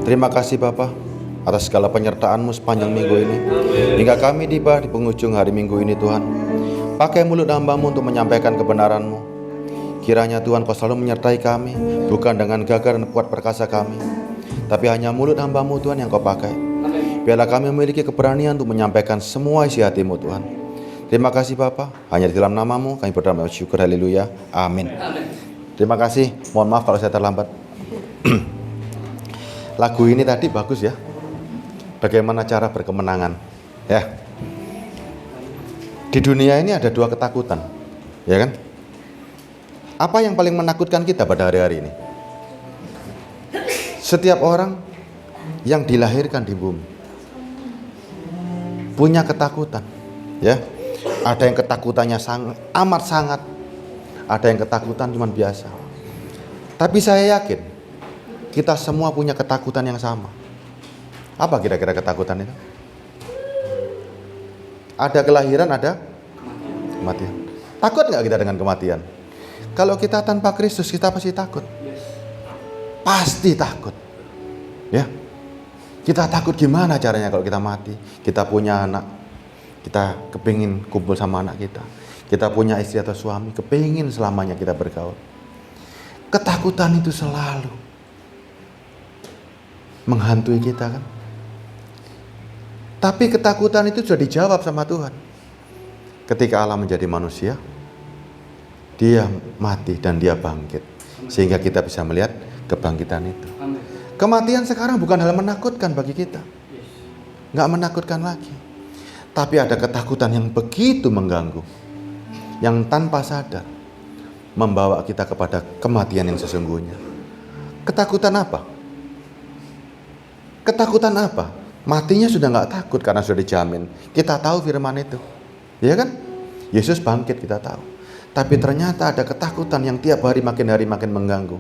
Terima kasih Bapa atas segala penyertaan-Mu sepanjang minggu ini. Hingga kami tiba di penghujung hari minggu ini Tuhan. Pakai mulut hamba-Mu untuk menyampaikan kebenaran-Mu. Kiranya Tuhan Kau selalu menyertai kami, bukan dengan gagah dan kuat perkasa kami, tapi hanya mulut hamba-Mu Tuhan yang Kau pakai. Biarlah kami memiliki keberanian untuk menyampaikan semua isi hati-Mu Tuhan. Terima kasih Bapa, hanya di dalam nama-Mu kami berdoa bersyukur, haleluya, amin. Terima kasih, mohon maaf kalau saya terlambat. Lagu ini tadi bagus ya, bagaimana cara berkemenangan ya. Di dunia ini ada dua ketakutan, ya kan? Apa yang paling menakutkan kita pada hari-hari ini? Setiap orang yang dilahirkan di bumi punya ketakutan, ya. Ada yang ketakutannya amat sangat, ada yang ketakutan cuma biasa. Tapi saya yakin kita semua punya ketakutan yang sama. Apa kira-kira ketakutan itu? Ada kelahiran, ada kematian. Takut nggak kita dengan kematian? Kalau kita tanpa Kristus, kita pasti takut. Pasti takut. Ya. Kita takut gimana caranya kalau kita mati? Kita punya anak, kita kepingin kumpul sama anak kita. Kita punya istri atau suami, kepingin selamanya kita bergaul. Ketakutan itu selalu menghantui kita kan? Tapi ketakutan itu sudah dijawab sama Tuhan. Ketika Allah menjadi manusia, Dia mati dan Dia bangkit. Sehingga kita bisa melihat kebangkitan itu. Kematian sekarang bukan hal menakutkan bagi kita. Nggak menakutkan lagi. Tapi ada ketakutan yang begitu mengganggu. Yang tanpa sadar membawa kita kepada kematian yang sesungguhnya. Ketakutan apa? Ketakutan apa? Matinya sudah nggak takut karena sudah dijamin. Kita tahu firman itu. Ya kan? Yesus bangkit kita tahu. Tapi ternyata ada ketakutan yang tiap hari makin mengganggu.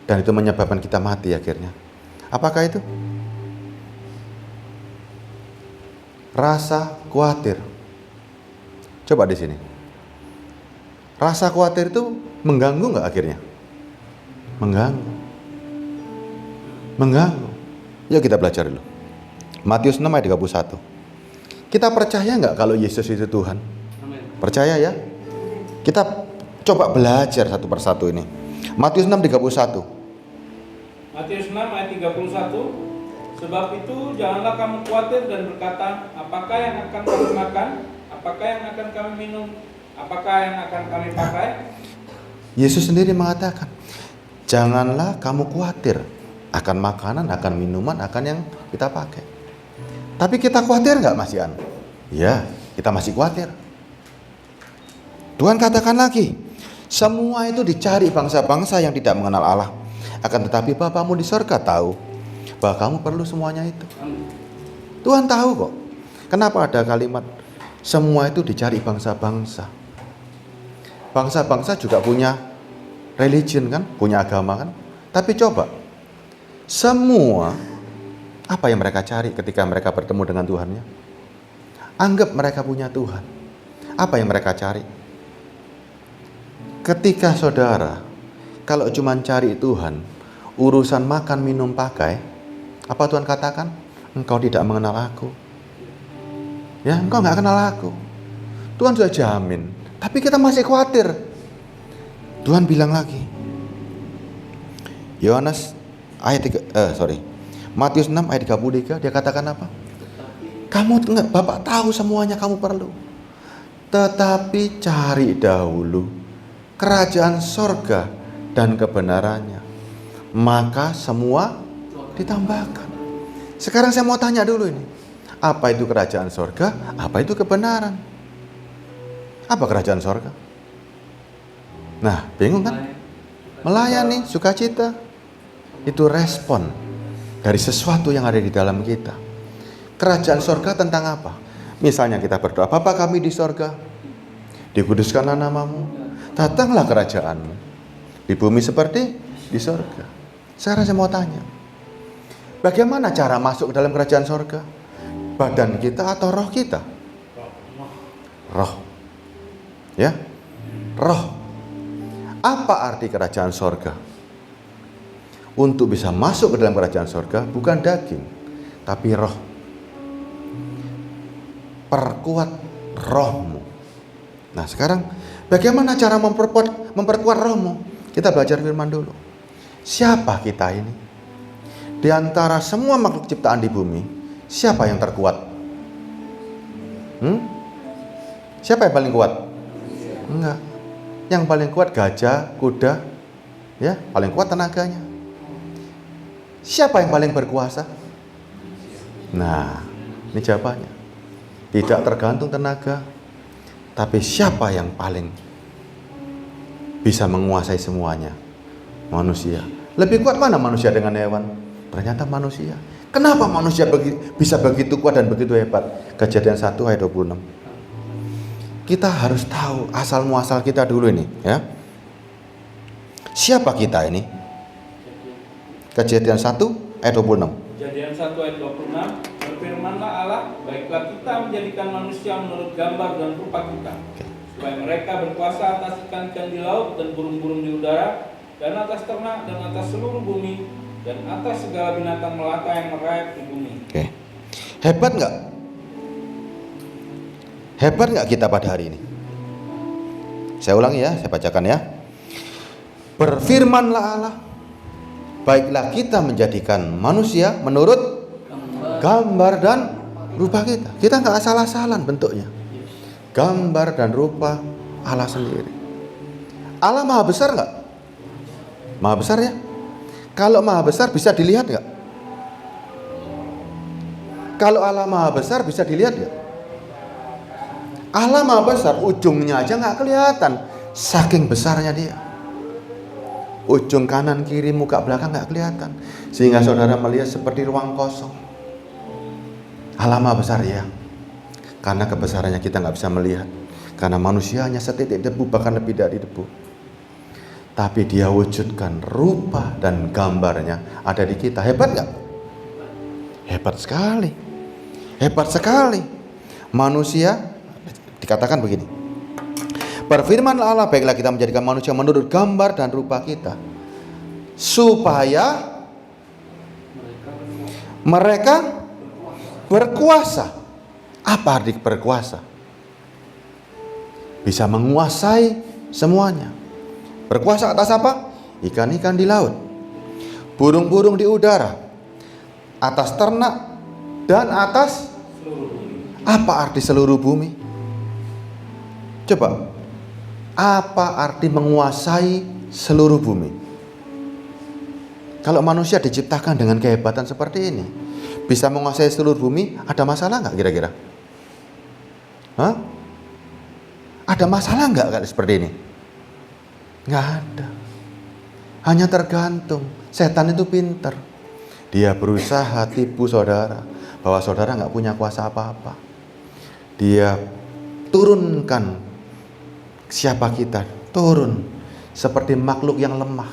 Dan itu menyebabkan kita mati akhirnya. Apakah itu? Rasa khawatir. Coba di sini. Rasa khawatir itu mengganggu nggak akhirnya? Mengganggu. Yuk kita belajar dulu. Matius 6 ayat 31. Kita percaya nggak kalau Yesus itu Tuhan? Percaya ya? Kita coba belajar satu persatu ini. Matius 6:31. Matius 6 ayat 31. Sebab itu janganlah kamu khawatir dan berkata, apakah yang akan kami makan? Apakah yang akan kami minum? Apakah yang akan kami pakai? Yesus sendiri mengatakan, janganlah kamu khawatir akan makanan, akan minuman, akan yang kita pakai. Tapi kita khawatir nggak Mas Ian? Ya, kita masih khawatir. Tuhan katakan lagi, semua itu dicari bangsa-bangsa yang tidak mengenal Allah. Akan tetapi Bapamu di sorga tahu bahwa kamu perlu semuanya itu. Tuhan tahu kok. Kenapa ada kalimat semua itu dicari bangsa-bangsa? Bangsa-bangsa juga punya religion kan, punya agama kan. Tapi coba, semua apa yang mereka cari ketika mereka bertemu dengan Tuhannya? Anggap mereka punya Tuhan. Apa yang mereka cari? Ketika saudara, kalau cuma cari Tuhan, urusan makan, minum, pakai, apa Tuhan katakan? Engkau tidak mengenal aku. Ya, engkau nggak kenal aku. Tuhan sudah jamin. Tapi kita masih khawatir. Tuhan bilang lagi. Matius 6 ayat 33, dia katakan apa? Bapak tahu semuanya kamu perlu. Tetapi cari dahulu kerajaan sorga dan kebenarannya, maka semua ditambahkan. Sekarang saya mau tanya dulu ini, apa itu kerajaan sorga? Apa itu kebenaran? Apa kerajaan sorga? Nah, bingung kan? Melayani, sukacita, itu respon dari sesuatu yang ada di dalam kita. Kerajaan sorga tentang apa? Misalnya kita berdoa, Bapa kami di sorga, dikuduskanlah namamu, datanglah kerajaanmu di bumi seperti di sorga. Sekarang saya mau tanya, bagaimana cara masuk ke dalam kerajaan sorga? Badan kita atau roh kita? Roh. Ya, roh. Apa arti kerajaan sorga? untuk bisa masuk ke dalam kerajaan sorga bukan daging, tapi roh. Perkuat rohmu. Nah sekarang bagaimana cara memperkuat rohmu? Kita belajar firman dulu. Siapa kita ini? Di antara semua makhluk ciptaan di bumi, siapa yang terkuat? Siapa yang paling kuat? Enggak. Yang paling kuat gajah, kuda, ya, paling kuat tenaganya. Siapa yang paling berkuasa? Nah, ini jawabannya. Tidak tergantung tenaga, tapi siapa yang paling bisa menguasai semuanya? Manusia. Lebih kuat mana manusia dengan hewan? Ternyata manusia. Kenapa manusia bisa begitu kuat dan begitu hebat? Kejadian 1 ayat 26. Kita harus tahu asal muasal kita dulu ini, ya. Siapa kita ini? Kejadian 1 ayat 26. Kejadian 1 ayat 26, berfirmanlah Allah, baiklah kita menjadikan manusia menurut gambar dan rupa kita, supaya mereka berkuasa atas ikan-ikan di laut dan burung-burung di udara, dan atas ternak dan atas seluruh bumi, dan atas segala binatang melata yang merayap di bumi. Oke. Hebat nggak? Hebat nggak kita pada hari ini? Saya ulangi ya, saya bacakan ya. Berfirmanlah Allah, baiklah kita menjadikan manusia menurut gambar dan rupa kita. Kita nggak asal-asalan bentuknya. Gambar dan rupa Allah sendiri. Allah maha besar nggak? Maha besar ya. Kalau maha besar bisa dilihat nggak? Kalau Allah maha besar bisa dilihat nggak? Allah maha besar, ujungnya aja nggak kelihatan, saking besarnya dia. Ujung kanan, kiri, muka, belakang nggak kelihatan, sehingga saudara melihat seperti ruang kosong. Allah maha besar ya, karena kebesarannya kita nggak bisa melihat, karena manusia hanya setitik debu, bahkan lebih dari debu. Tapi dia wujudkan rupa dan gambarnya ada di kita. Hebat nggak? Hebat sekali, hebat sekali. Manusia dikatakan begini, berfirmanlah Allah, baiklah kita menjadikan manusia menurut gambar dan rupa kita, supaya mereka berkuasa. Apa arti berkuasa? Bisa menguasai semuanya. Berkuasa atas apa? Ikan-ikan di laut, burung-burung di udara, atas ternak, dan atas apa arti seluruh bumi? Coba, apa arti menguasai seluruh bumi? Kalau manusia diciptakan dengan kehebatan seperti ini, bisa menguasai seluruh bumi, ada masalah nggak kira-kira? Hah? Ada masalah nggak seperti ini? Nggak ada. Hanya tergantung. Setan itu pinter. Dia berusaha tipu saudara, bahwa saudara nggak punya kuasa apa-apa. Dia turunkan siapa kita, turun seperti makhluk yang lemah,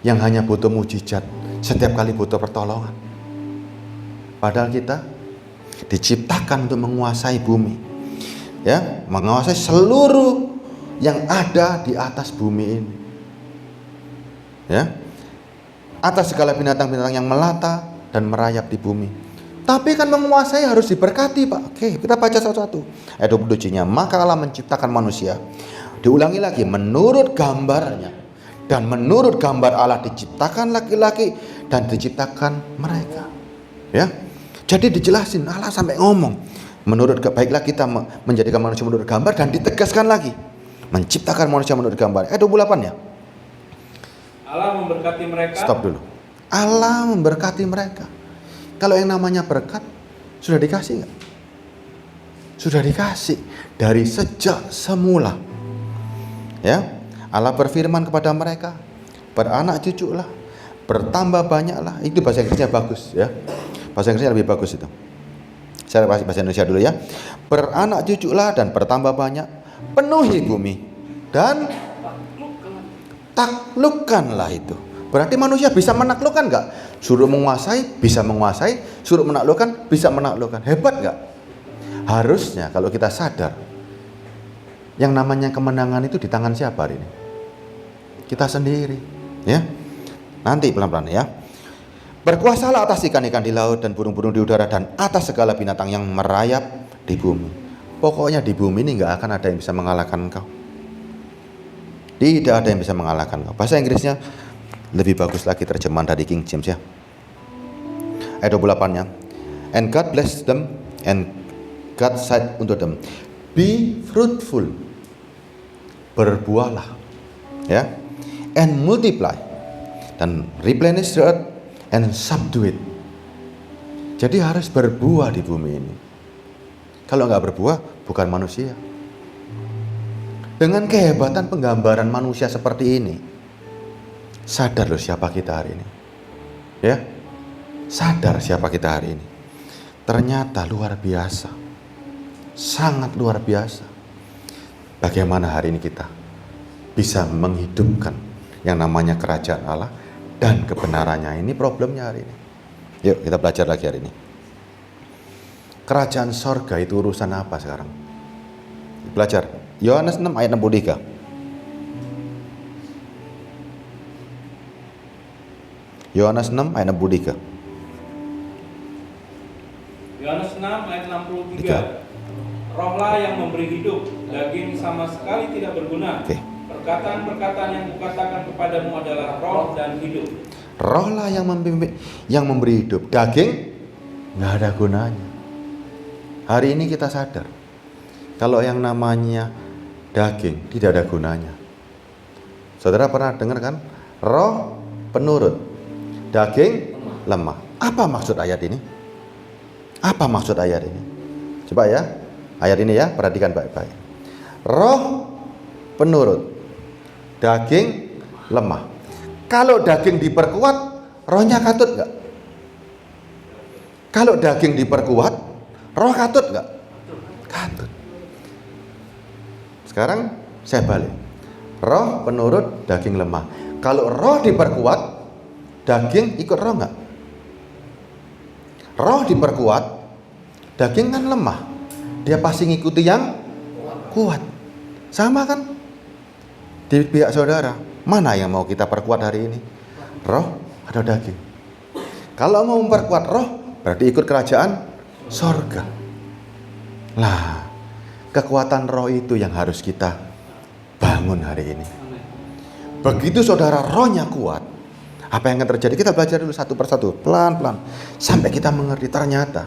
yang hanya butuh mujizat, setiap kali butuh pertolongan. Padahal kita diciptakan untuk menguasai bumi, ya, menguasai seluruh yang ada di atas bumi ini, ya, atas segala binatang-binatang yang melata dan merayap di bumi. Tapi kan menguasai harus diberkati, Pak. Oke, kita baca satu-satu. Ayat 27-nya, maka Allah menciptakan manusia. Diulangi lagi, menurut gambarnya. Dan menurut gambar Allah diciptakan laki-laki dan diciptakan mereka. Ya. Jadi dijelasin, Allah sampai ngomong, menurut baiklah kita menjadikan manusia menurut gambar, dan ditegaskan lagi, menciptakan manusia menurut gambar. Ayat 28-nya. Allah memberkati mereka. Stop dulu. Allah memberkati mereka. Kalau yang namanya berkat sudah dikasih nggak? Sudah dikasih dari sejak semula. Ya, Allah berfirman kepada mereka, beranak cuculah, bertambah banyaklah. Itu bahasa Inggrisnya bagus ya. Bahasa Inggrisnya lebih bagus itu. Saya bahasa Indonesia dulu ya. Beranak cuculah dan bertambah banyak, penuhi bumi dan taklukkanlah itu. Berarti manusia bisa menaklukkan nggak? Suruh menguasai, bisa menguasai. Suruh menaklukkan, bisa menaklukkan. Hebat nggak? Harusnya kalau kita sadar, yang namanya kemenangan itu di tangan siapa hari ini? Kita sendiri, ya. Nanti pelan-pelan ya. Berkuasalah atas ikan-ikan di laut dan burung-burung di udara dan atas segala binatang yang merayap di bumi. Pokoknya di bumi ini nggak akan ada yang bisa mengalahkan engkau. Tidak ada yang bisa mengalahkan engkau. Bahasa Inggrisnya lebih bagus lagi terjemahan dari King James ya. Ayat 28-nya. And God blessed them and God said unto them, be fruitful. Berbuahlah. Ya. And multiply. Dan replenish the earth and subdue it. Jadi harus berbuah di bumi ini. Kalau nggak berbuah, bukan manusia. Dengan kehebatan penggambaran manusia seperti ini, sadar loh siapa kita hari ini. Ya, sadar siapa kita hari ini. Ternyata luar biasa, sangat luar biasa. Bagaimana hari ini kita bisa menghidupkan yang namanya kerajaan Allah dan kebenarannya. Ini problemnya hari ini. Yuk kita belajar lagi hari ini. Kerajaan sorga itu urusan apa sekarang? Belajar. Yohanes 6 ayat 63. Yohanes 6 ayat 63. Yohanes 6 ayat 63. Rohlah yang memberi hidup, daging sama sekali tidak berguna. Perkataan-perkataan yang kukatakan kepadamu adalah roh dan hidup. Rohlah yang memberi hidup, daging nggak ada gunanya. Hari ini kita sadar kalau yang namanya daging tidak ada gunanya. Saudara pernah dengar kan? Roh penurut, daging lemah. Apa maksud ayat ini? Apa maksud ayat ini? Coba ya, ayat ini ya, perhatikan baik-baik. Roh penurut, daging lemah. Kalau daging diperkuat, rohnya katut nggak? Kalau daging diperkuat, roh katut nggak? Katut. Sekarang saya balik. Roh penurut, daging lemah. Kalau roh diperkuat, daging ikut roh nggak? Roh diperkuat, daging kan lemah. Dia pasti ngikuti yang kuat. Sama kan? Di pihak saudara, mana yang mau kita perkuat hari ini? Roh atau daging? Kalau mau memperkuat roh, berarti ikut kerajaan sorga. Lah, kekuatan roh itu yang harus kita bangun hari ini. Begitu saudara rohnya kuat, apa yang akan terjadi? Kita belajar dulu satu persatu, pelan-pelan, sampai kita mengerti ternyata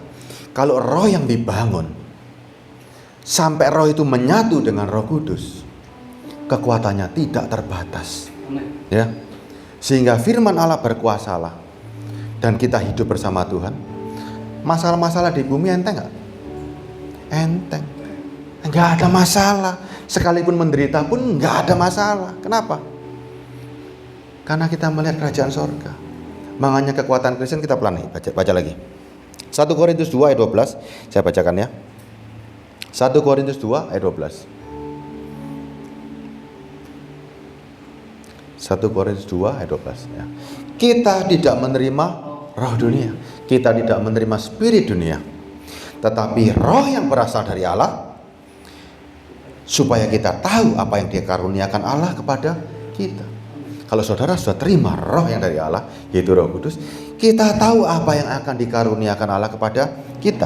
kalau roh yang dibangun, sampai roh itu menyatu dengan Roh Kudus, kekuatannya tidak terbatas. Ya, sehingga firman Allah berkuasalah dan kita hidup bersama Tuhan. Masalah-masalah di bumi enteng nggak? Enteng. Nggak ada masalah. Sekalipun menderita pun nggak ada masalah. Kenapa? Karena kita melihat kerajaan sorga. Makanya kekuatan Kristen kita pelan nih. Baca lagi. 1 Korintus 2 ayat 12. Saya bacakan ya. 1 Korintus 2 ayat 12. 1 Korintus 2 ayat 12 ya. Kita tidak menerima roh dunia. Kita tidak menerima spirit dunia. Tetapi roh yang berasal dari Allah, supaya kita tahu apa yang dikaruniakan Allah kepada kita. Kalau saudara sudah terima roh yang dari Allah, yaitu Roh Kudus, kita tahu apa yang akan dikaruniakan Allah kepada kita.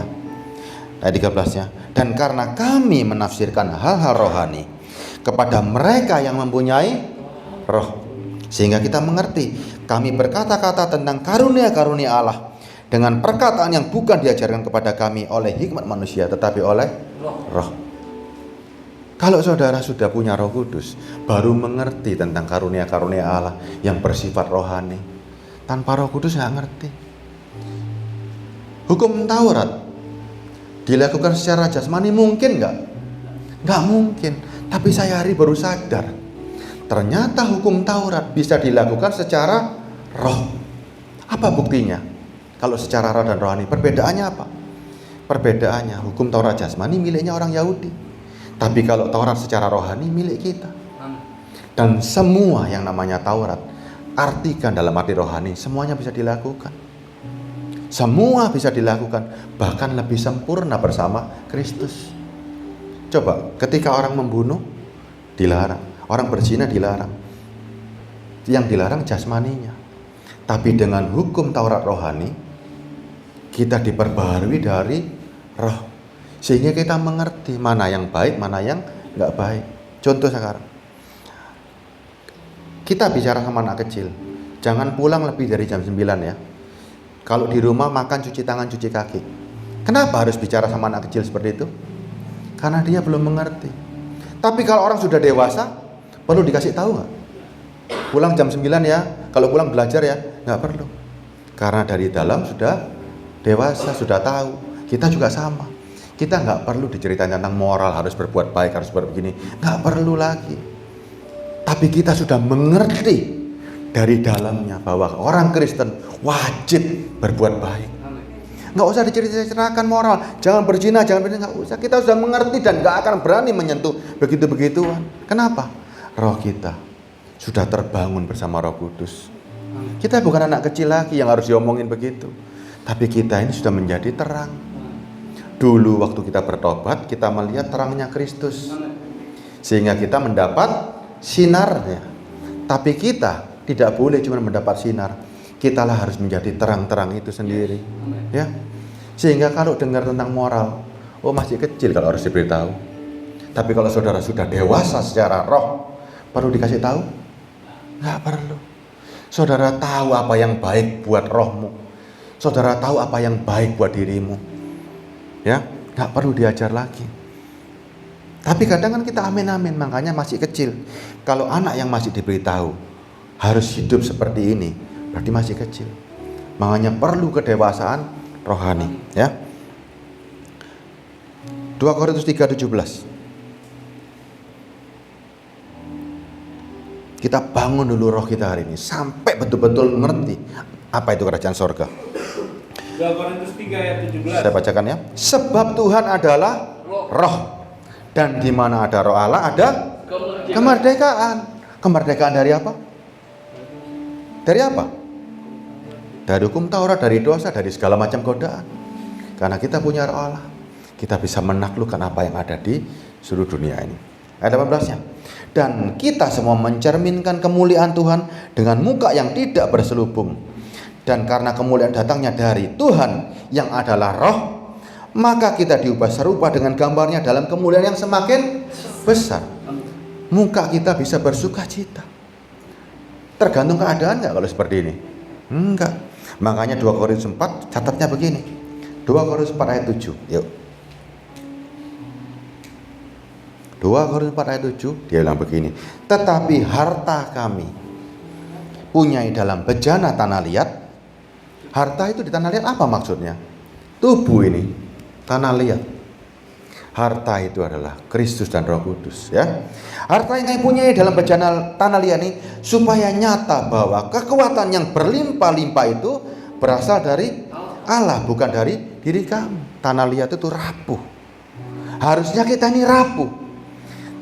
Ayat 13-nya. Dan karena kami menafsirkan hal-hal rohani kepada mereka yang mempunyai roh, sehingga kita mengerti. Kami berkata-kata tentang karunia-karunia Allah dengan perkataan yang bukan diajarkan kepada kami oleh hikmat manusia, tetapi oleh roh. Kalau saudara sudah punya Roh Kudus, baru mengerti tentang karunia-karunia Allah yang bersifat rohani. Tanpa Roh Kudus nggak ngerti. Hukum Taurat dilakukan secara jasmani mungkin nggak? Nggak mungkin. Tapi saya hari baru sadar, ternyata hukum Taurat bisa dilakukan secara roh. Apa buktinya? Kalau secara roh dan rohani, perbedaannya apa? Perbedaannya, hukum Taurat jasmani miliknya orang Yahudi. Tapi kalau Taurat secara rohani milik kita. Dan semua yang namanya Taurat, artikan dalam arti rohani, semuanya bisa dilakukan. Semua bisa dilakukan, bahkan lebih sempurna bersama Kristus. Coba, ketika orang membunuh, dilarang. Orang berzina dilarang. Yang dilarang jasmaninya. Tapi dengan hukum Taurat rohani, kita diperbaharui dari roh. Sehingga kita mengerti mana yang baik, mana yang nggak baik. Contoh sekarang, kita bicara sama anak kecil, jangan pulang lebih dari jam 9 ya. Kalau di rumah makan, cuci tangan, cuci kaki. Kenapa harus bicara sama anak kecil seperti itu? Karena dia belum mengerti. Tapi kalau orang sudah dewasa, perlu dikasih tahu nggak? Pulang jam 9 ya, kalau pulang belajar ya, nggak perlu. Karena dari dalam sudah dewasa, sudah tahu. Kita juga sama. Kita nggak perlu diceritain tentang moral, harus berbuat baik, harus berbuat begini. Nggak perlu lagi. Tapi kita sudah mengerti dari dalamnya bahwa orang Kristen wajib berbuat baik. Nggak usah diceritakan moral, jangan berzina, jangan berzina, nggak usah. Kita sudah mengerti dan nggak akan berani menyentuh begitu-begituan. Kenapa? Roh kita sudah terbangun bersama Roh Kudus. Kita bukan anak kecil lagi yang harus diomongin begitu. Tapi kita ini sudah menjadi terang. Dulu waktu kita bertobat, kita melihat terangnya Kristus. Sehingga kita mendapat sinarnya. Tapi kita tidak boleh cuma mendapat sinar. Kitalah harus menjadi terang-terang itu sendiri. Ya. Sehingga kalau dengar tentang moral, oh masih kecil kalau harus diberitahu. Tapi kalau saudara sudah dewasa secara roh, perlu dikasih tahu? Nggak perlu. Saudara tahu apa yang baik buat rohmu. Saudara tahu apa yang baik buat dirimu. Ya, nggak perlu diajar lagi. Tapi kadang kan kita amin-amin, makanya masih kecil. Kalau anak yang masih diberitahu harus hidup seperti ini, berarti masih kecil. Makanya perlu kedewasaan rohani, ya. 2 Korintus 3:17. Kita bangun dulu roh kita hari ini sampai betul-betul mengerti apa itu kerajaan sorga. 2 Korintus 3 ayat 17. Saya bacakan ya. Sebab Tuhan adalah roh. Dan di mana ada roh Allah ada kemerdekaan. Kemerdekaan dari apa? Dari apa? Dari hukum Taurat, dari dosa, dari segala macam godaan. Karena kita punya roh Allah, kita bisa menaklukkan apa yang ada di seluruh dunia ini. Ayat 18-nya. Dan kita semua mencerminkan kemuliaan Tuhan dengan muka yang tidak berselubung. Dan karena kemuliaan datangnya dari Tuhan yang adalah roh, maka kita diubah serupa dengan gambarnya dalam kemuliaan yang semakin besar. Muka kita bisa bersuka cita. Tergantung keadaan nggak kalau seperti ini? Enggak. Makanya 2 Korintus 4 catatnya begini. 2 Korintus 4 ayat 7. Yuk. 2 Korintus 4 ayat 7 dia bilang begini. Tetapi harta kami punyai dalam bejana tanah liat. Harta itu di tanah liat apa maksudnya? Tubuh ini tanah liat. Harta itu adalah Kristus dan Roh Kudus, ya. Harta yang kami punyai dalam bejana tanah liat ini supaya nyata bahwa kekuatan yang berlimpah-limpah itu berasal dari Allah, bukan dari diri kamu. Tanah liat itu rapuh. Harusnya kita ini rapuh.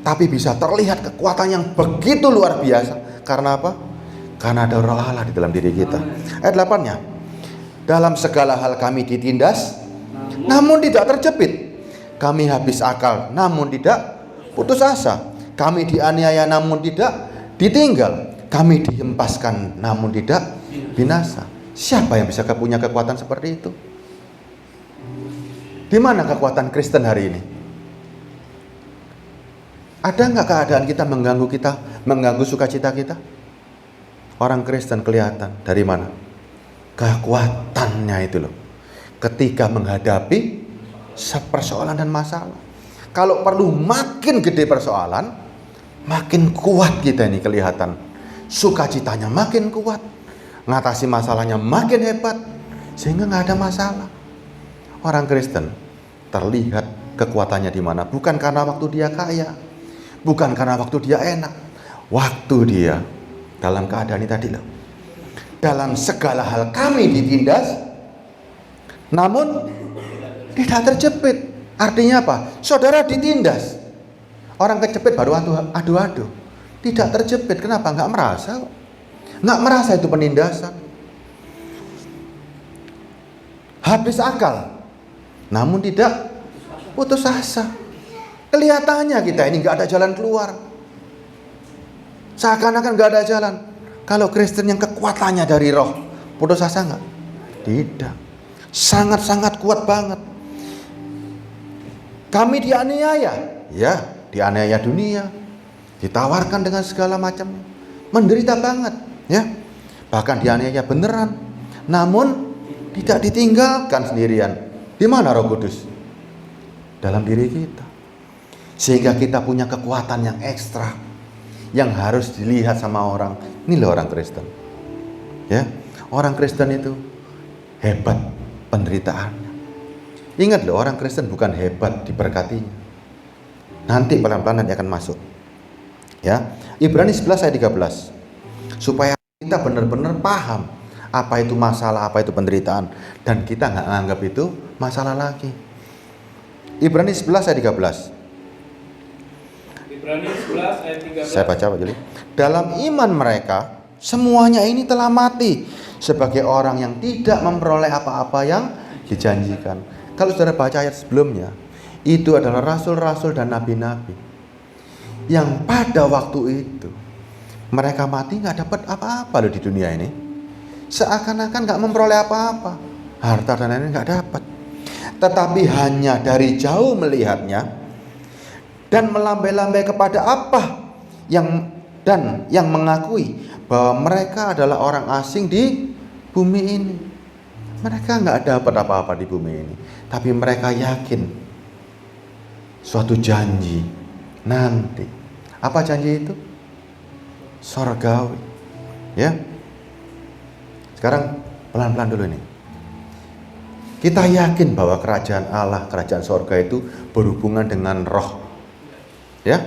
Tapi bisa terlihat kekuatan yang begitu luar biasa. Karena apa? Karena ada roh Allah di dalam diri kita. Ayat 8-nya. Dalam segala hal kami ditindas, namun tidak terjepit. Kami habis akal, namun tidak putus asa. Kami dianiaya, namun tidak ditinggal. Kami dihempaskan, namun tidak binasa. Siapa yang bisa punya kekuatan seperti itu? Di mana kekuatan Kristen hari ini? Ada nggak keadaan kita, mengganggu sukacita kita? Orang Kristen kelihatan dari mana? Kekuatannya itu loh. Ketika menghadapi persoalan dan masalah. Kalau perlu makin gede persoalan, makin kuat kita ini kelihatan. Sukacitanya makin kuat. Ngatasi masalahnya makin hebat. Sehingga nggak ada masalah. Orang Kristen terlihat kekuatannya di mana? Bukan karena waktu dia kaya. Bukan karena waktu dia enak. Waktu dia dalam keadaan ini tadi loh. Dalam segala hal kami ditindas, namun tidak terjepit. Artinya apa? Saudara ditindas. Orang kejepit baru adu-adu. Tidak terjepit. Kenapa? Nggak merasa. Nggak merasa itu penindasan. Habis akal, namun tidak putus asa. Kelihatannya kita ini nggak ada jalan keluar. Seakan-akan nggak ada jalan. Kalau Kristen yang kekuatannya dari roh, Putus asa nggak? Tidak. Sangat-sangat kuat banget. Kami dianiaya, ya, dianiaya dunia, ditawarkan dengan segala macam, menderita banget, ya. Bahkan dianiaya beneran, namun tidak ditinggalkan sendirian. Di mana Roh Kudus? Dalam diri kita. Sehingga kita punya kekuatan yang ekstra, yang harus dilihat sama orang. Ini loh orang Kristen, ya. Orang Kristen itu hebat penderitaannya. Ingat loh, orang Kristen bukan hebat diberkatinya. Nanti pelan-pelan nanti akan masuk. Ya, Ibrani 11 ayat 13. Supaya kita benar-benar paham apa itu masalah, apa itu penderitaan, dan kita nggak anggap itu masalah lagi. Ibrani 11 ayat 13. Ibrani 11 ayat 13. Saya baca Pak Juli. Dalam iman mereka semuanya ini telah mati sebagai orang yang tidak memperoleh apa-apa yang dijanjikan. Kalau saudara baca ayat sebelumnya, itu adalah rasul-rasul dan nabi-nabi yang pada waktu itu mereka mati nggak dapat apa-apa loh di dunia ini. Seakan-akan nggak memperoleh apa-apa, harta dan lain-lain nggak dapat. Tetapi hanya dari jauh melihatnya dan melambai-lambai kepada apa yang mengakui bahwa mereka adalah orang asing di bumi ini. Mereka nggak dapat apa-apa di bumi ini, tapi mereka yakin suatu janji nanti. Apa janji itu? Sorgawi, ya. Sekarang pelan-pelan dulu ini. Kita yakin bahwa kerajaan Allah, kerajaan sorga itu berhubungan dengan roh, ya.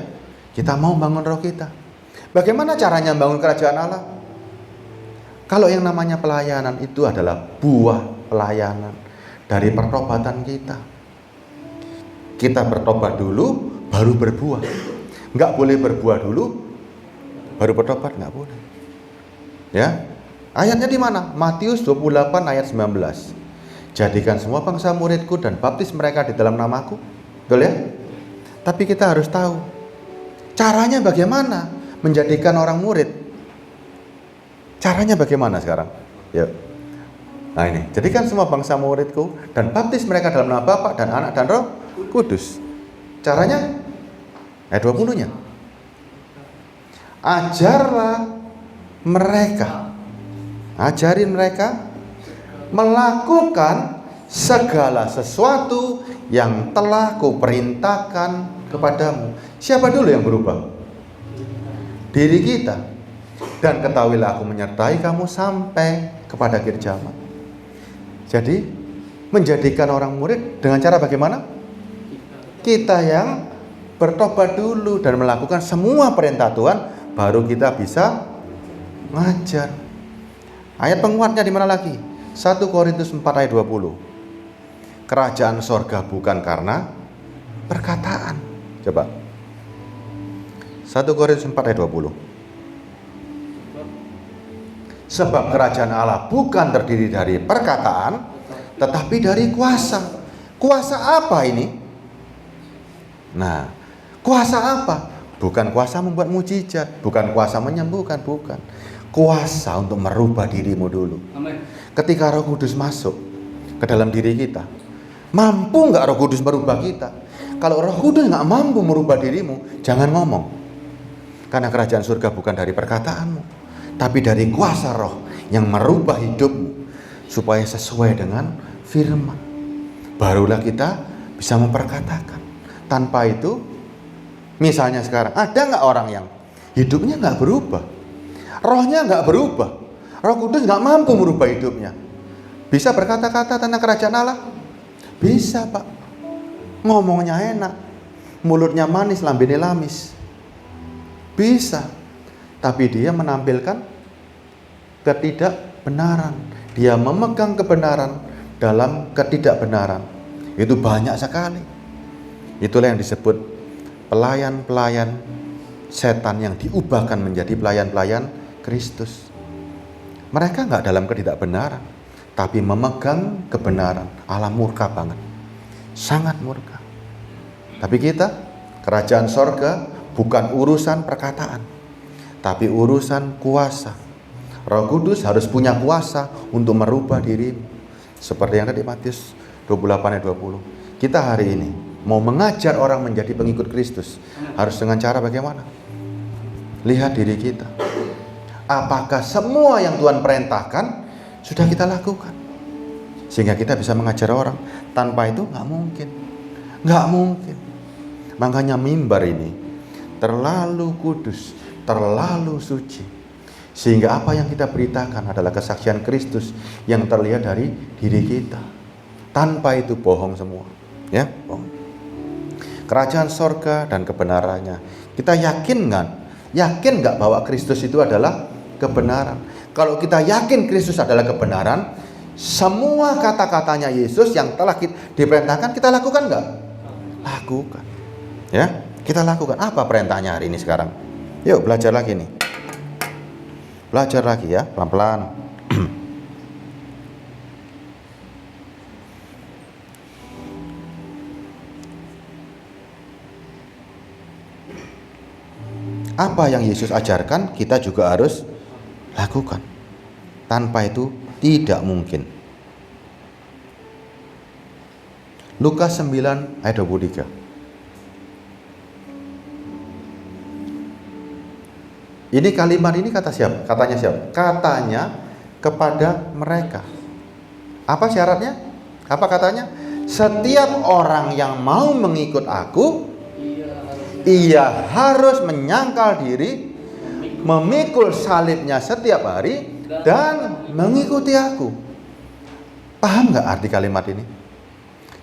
Kita mau bangun roh kita. Bagaimana caranya bangun kerajaan Allah? Kalau yang namanya pelayanan itu adalah buah pelayanan dari pertobatan kita. Kita bertobat dulu, baru berbuah. Nggak boleh berbuah dulu, baru bertobat, nggak boleh. Ya, ayatnya di mana? Matius 28 ayat 19. Jadikan semua bangsa muridku dan baptis mereka di dalam namaku. Betul ya? Tapi kita harus tahu caranya bagaimana menjadikan orang murid. Caranya bagaimana sekarang? Yuk. Nah ini, jadikan semua bangsa muridku dan baptis mereka dalam nama Bapa dan Anak dan Roh Kudus. Caranya? Ayat 20-nya. Ajarin mereka melakukan segala sesuatu yang telah kuperintahkan kepadamu. Siapa dulu yang berubah? Diri kita. Dan ketahuilah aku menyertai kamu sampai kepada akhir zaman. Jadi menjadikan orang murid dengan cara bagaimana? Kita yang bertobat dulu dan melakukan semua perintah Tuhan, baru kita bisa ngajar. Ayat penguatnya di mana lagi? 1 Korintus 4 ayat 20. Kerajaan sorga bukan karena perkataan. Coba 1 Korintus 4 ayat 20. Sebab kerajaan Allah bukan terdiri dari perkataan, tetapi dari kuasa. Kuasa apa ini? Nah, kuasa apa? Bukan kuasa membuat mujizat, bukan kuasa menyembuhkan, bukan. Kuasa untuk merubah dirimu dulu. Ketika Roh Kudus masuk ke dalam diri kita, mampu nggak Roh Kudus merubah kita? Kalau Roh Kudus nggak mampu merubah dirimu, jangan ngomong. Karena kerajaan surga bukan dari perkataanmu, tapi dari kuasa roh yang merubah hidupmu supaya sesuai dengan firman. Barulah kita bisa memperkatakan. Tanpa itu, misalnya sekarang ada nggak orang yang hidupnya nggak berubah, rohnya nggak berubah, Roh Kudus nggak mampu merubah hidupnya, bisa berkata-kata tentang kerajaan Allah? Bisa Pak. Ngomongnya enak, mulutnya manis, lambene lamis. Bisa. Tapi dia menampilkan ketidakbenaran. Dia memegang kebenaran dalam ketidakbenaran. Itu banyak sekali. Itulah yang disebut pelayan-pelayan setan yang diubahkan menjadi pelayan-pelayan Kristus. Mereka nggak dalam ketidakbenaran, tapi memegang kebenaran. Allah murka banget. Sangat murka. Tapi kita, kerajaan sorga bukan urusan perkataan, tapi urusan kuasa. Roh Kudus harus punya kuasa untuk merubah dirimu. Seperti yang tadi Matius 28 ayat 20. Kita hari ini mau mengajar orang menjadi pengikut Kristus, harus dengan cara bagaimana? Lihat diri kita. Apakah semua yang Tuhan perintahkan sudah kita lakukan? Sehingga kita bisa mengajar orang. Tanpa itu nggak mungkin. Nggak mungkin. Makanya mimbar ini terlalu kudus, terlalu suci. Sehingga apa yang kita beritakan adalah kesaksian Kristus yang terlihat dari diri kita. Tanpa itu bohong semua. Ya, bohong. Kerajaan sorga dan kebenarannya. Kita yakin nggak bahwa Kristus itu adalah kebenaran? Kalau kita yakin Kristus adalah kebenaran, semua kata-katanya Yesus yang telah diperintahkan kita lakukan nggak? Lakukan. Ya, kita lakukan. Apa perintahnya hari ini sekarang? Yuk belajar lagi nih. Belajar lagi ya, pelan-pelan. Apa yang Yesus ajarkan kita juga harus lakukan. Tanpa itu tidak mungkin. Lukas 9 ayat 23. Ini kalimat ini kata siapa? Katanya siapa? Katanya kepada mereka. Apa syaratnya? Apa katanya? Setiap orang yang mau mengikut aku, ia harus menyangkal diri, memikul salibnya setiap hari, dan mengikuti aku. Paham nggak arti kalimat ini?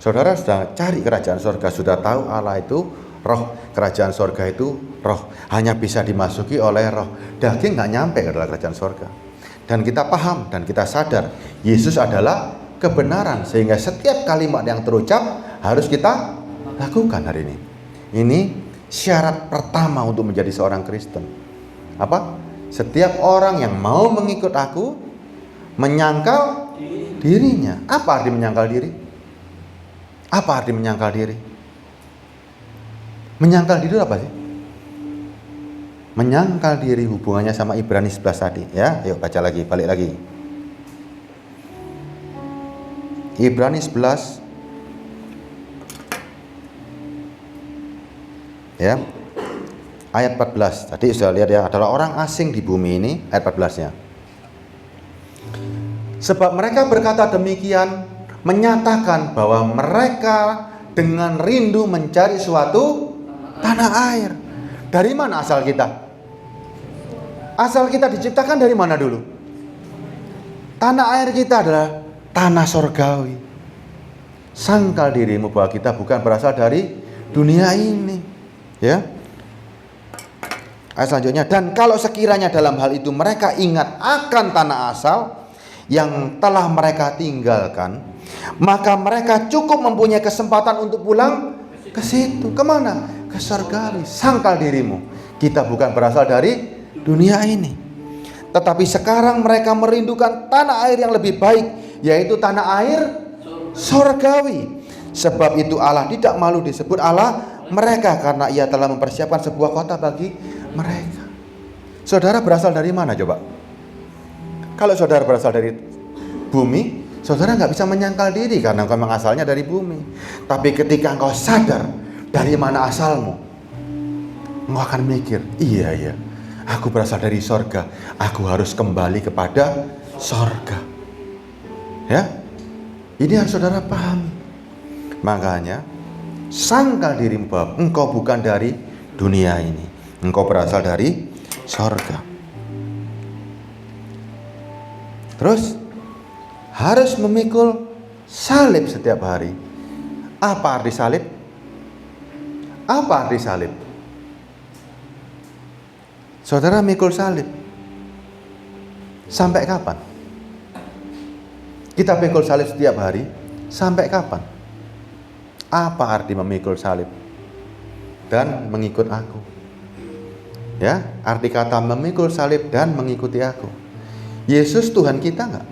Saudara sudah cari kerajaan surga, sudah tahu Allah itu roh, kerajaan surga itu roh, hanya bisa dimasuki oleh roh. Daging nggak nyampe ke dalam kerajaan surga. Dan kita paham dan kita sadar Yesus adalah kebenaran, sehingga setiap kalimat yang terucap harus kita lakukan hari ini. Ini syarat pertama untuk menjadi seorang Kristen. Apa? Setiap orang yang mau mengikut aku menyangkal dirinya. Apa arti menyangkal diri? Apa arti menyangkal diri? Menyangkal diri apa sih? Menyangkal diri hubungannya sama Ibrani 11 tadi, ya. Yuk baca lagi, balik lagi. Ibrani 11 ya. Ayat 14. Tadi sudah lihat ya, adalah orang asing di bumi ini, ayat 14-nya. Sebab mereka berkata demikian, menyatakan bahwa mereka dengan rindu mencari suatu tanah air. Dari mana asal kita? Asal kita diciptakan dari mana dulu? Tanah air kita adalah tanah sorgawi. Sangkal dirimu bahwa kita bukan berasal dari dunia ini. Ya. Ayat selanjutnya, dan kalau sekiranya dalam hal itu mereka ingat akan tanah asal yang telah mereka tinggalkan, maka mereka cukup mempunyai kesempatan untuk pulang ke situ. Kemana? Ke surgawi. Sangkal dirimu, kita bukan berasal dari dunia ini, tetapi sekarang mereka merindukan tanah air yang lebih baik, yaitu tanah air surgawi. Sebab itu Allah tidak malu disebut Allah mereka, karena ia telah mempersiapkan sebuah kota bagi mereka. Saudara berasal dari mana coba? Kalau saudara berasal dari bumi, saudara nggak bisa menyangkal diri karena memang asalnya dari bumi. Tapi ketika engkau sadar dari mana asalmu, engkau akan mikir, iya, aku berasal dari sorga, aku harus kembali kepada sorga. Ya, ini harus saudara pahami. Makanya sangkal dirimu bahwa engkau bukan dari dunia ini, engkau berasal dari sorga. Terus harus memikul salib setiap hari. Apa arti salib? Apa arti salib? Saudara mikul salib sampai kapan? Kita mikul salib setiap hari sampai kapan? Apa arti memikul salib dan mengikut aku? Ya, arti kata memikul salib dan mengikuti aku. Yesus Tuhan kita enggak?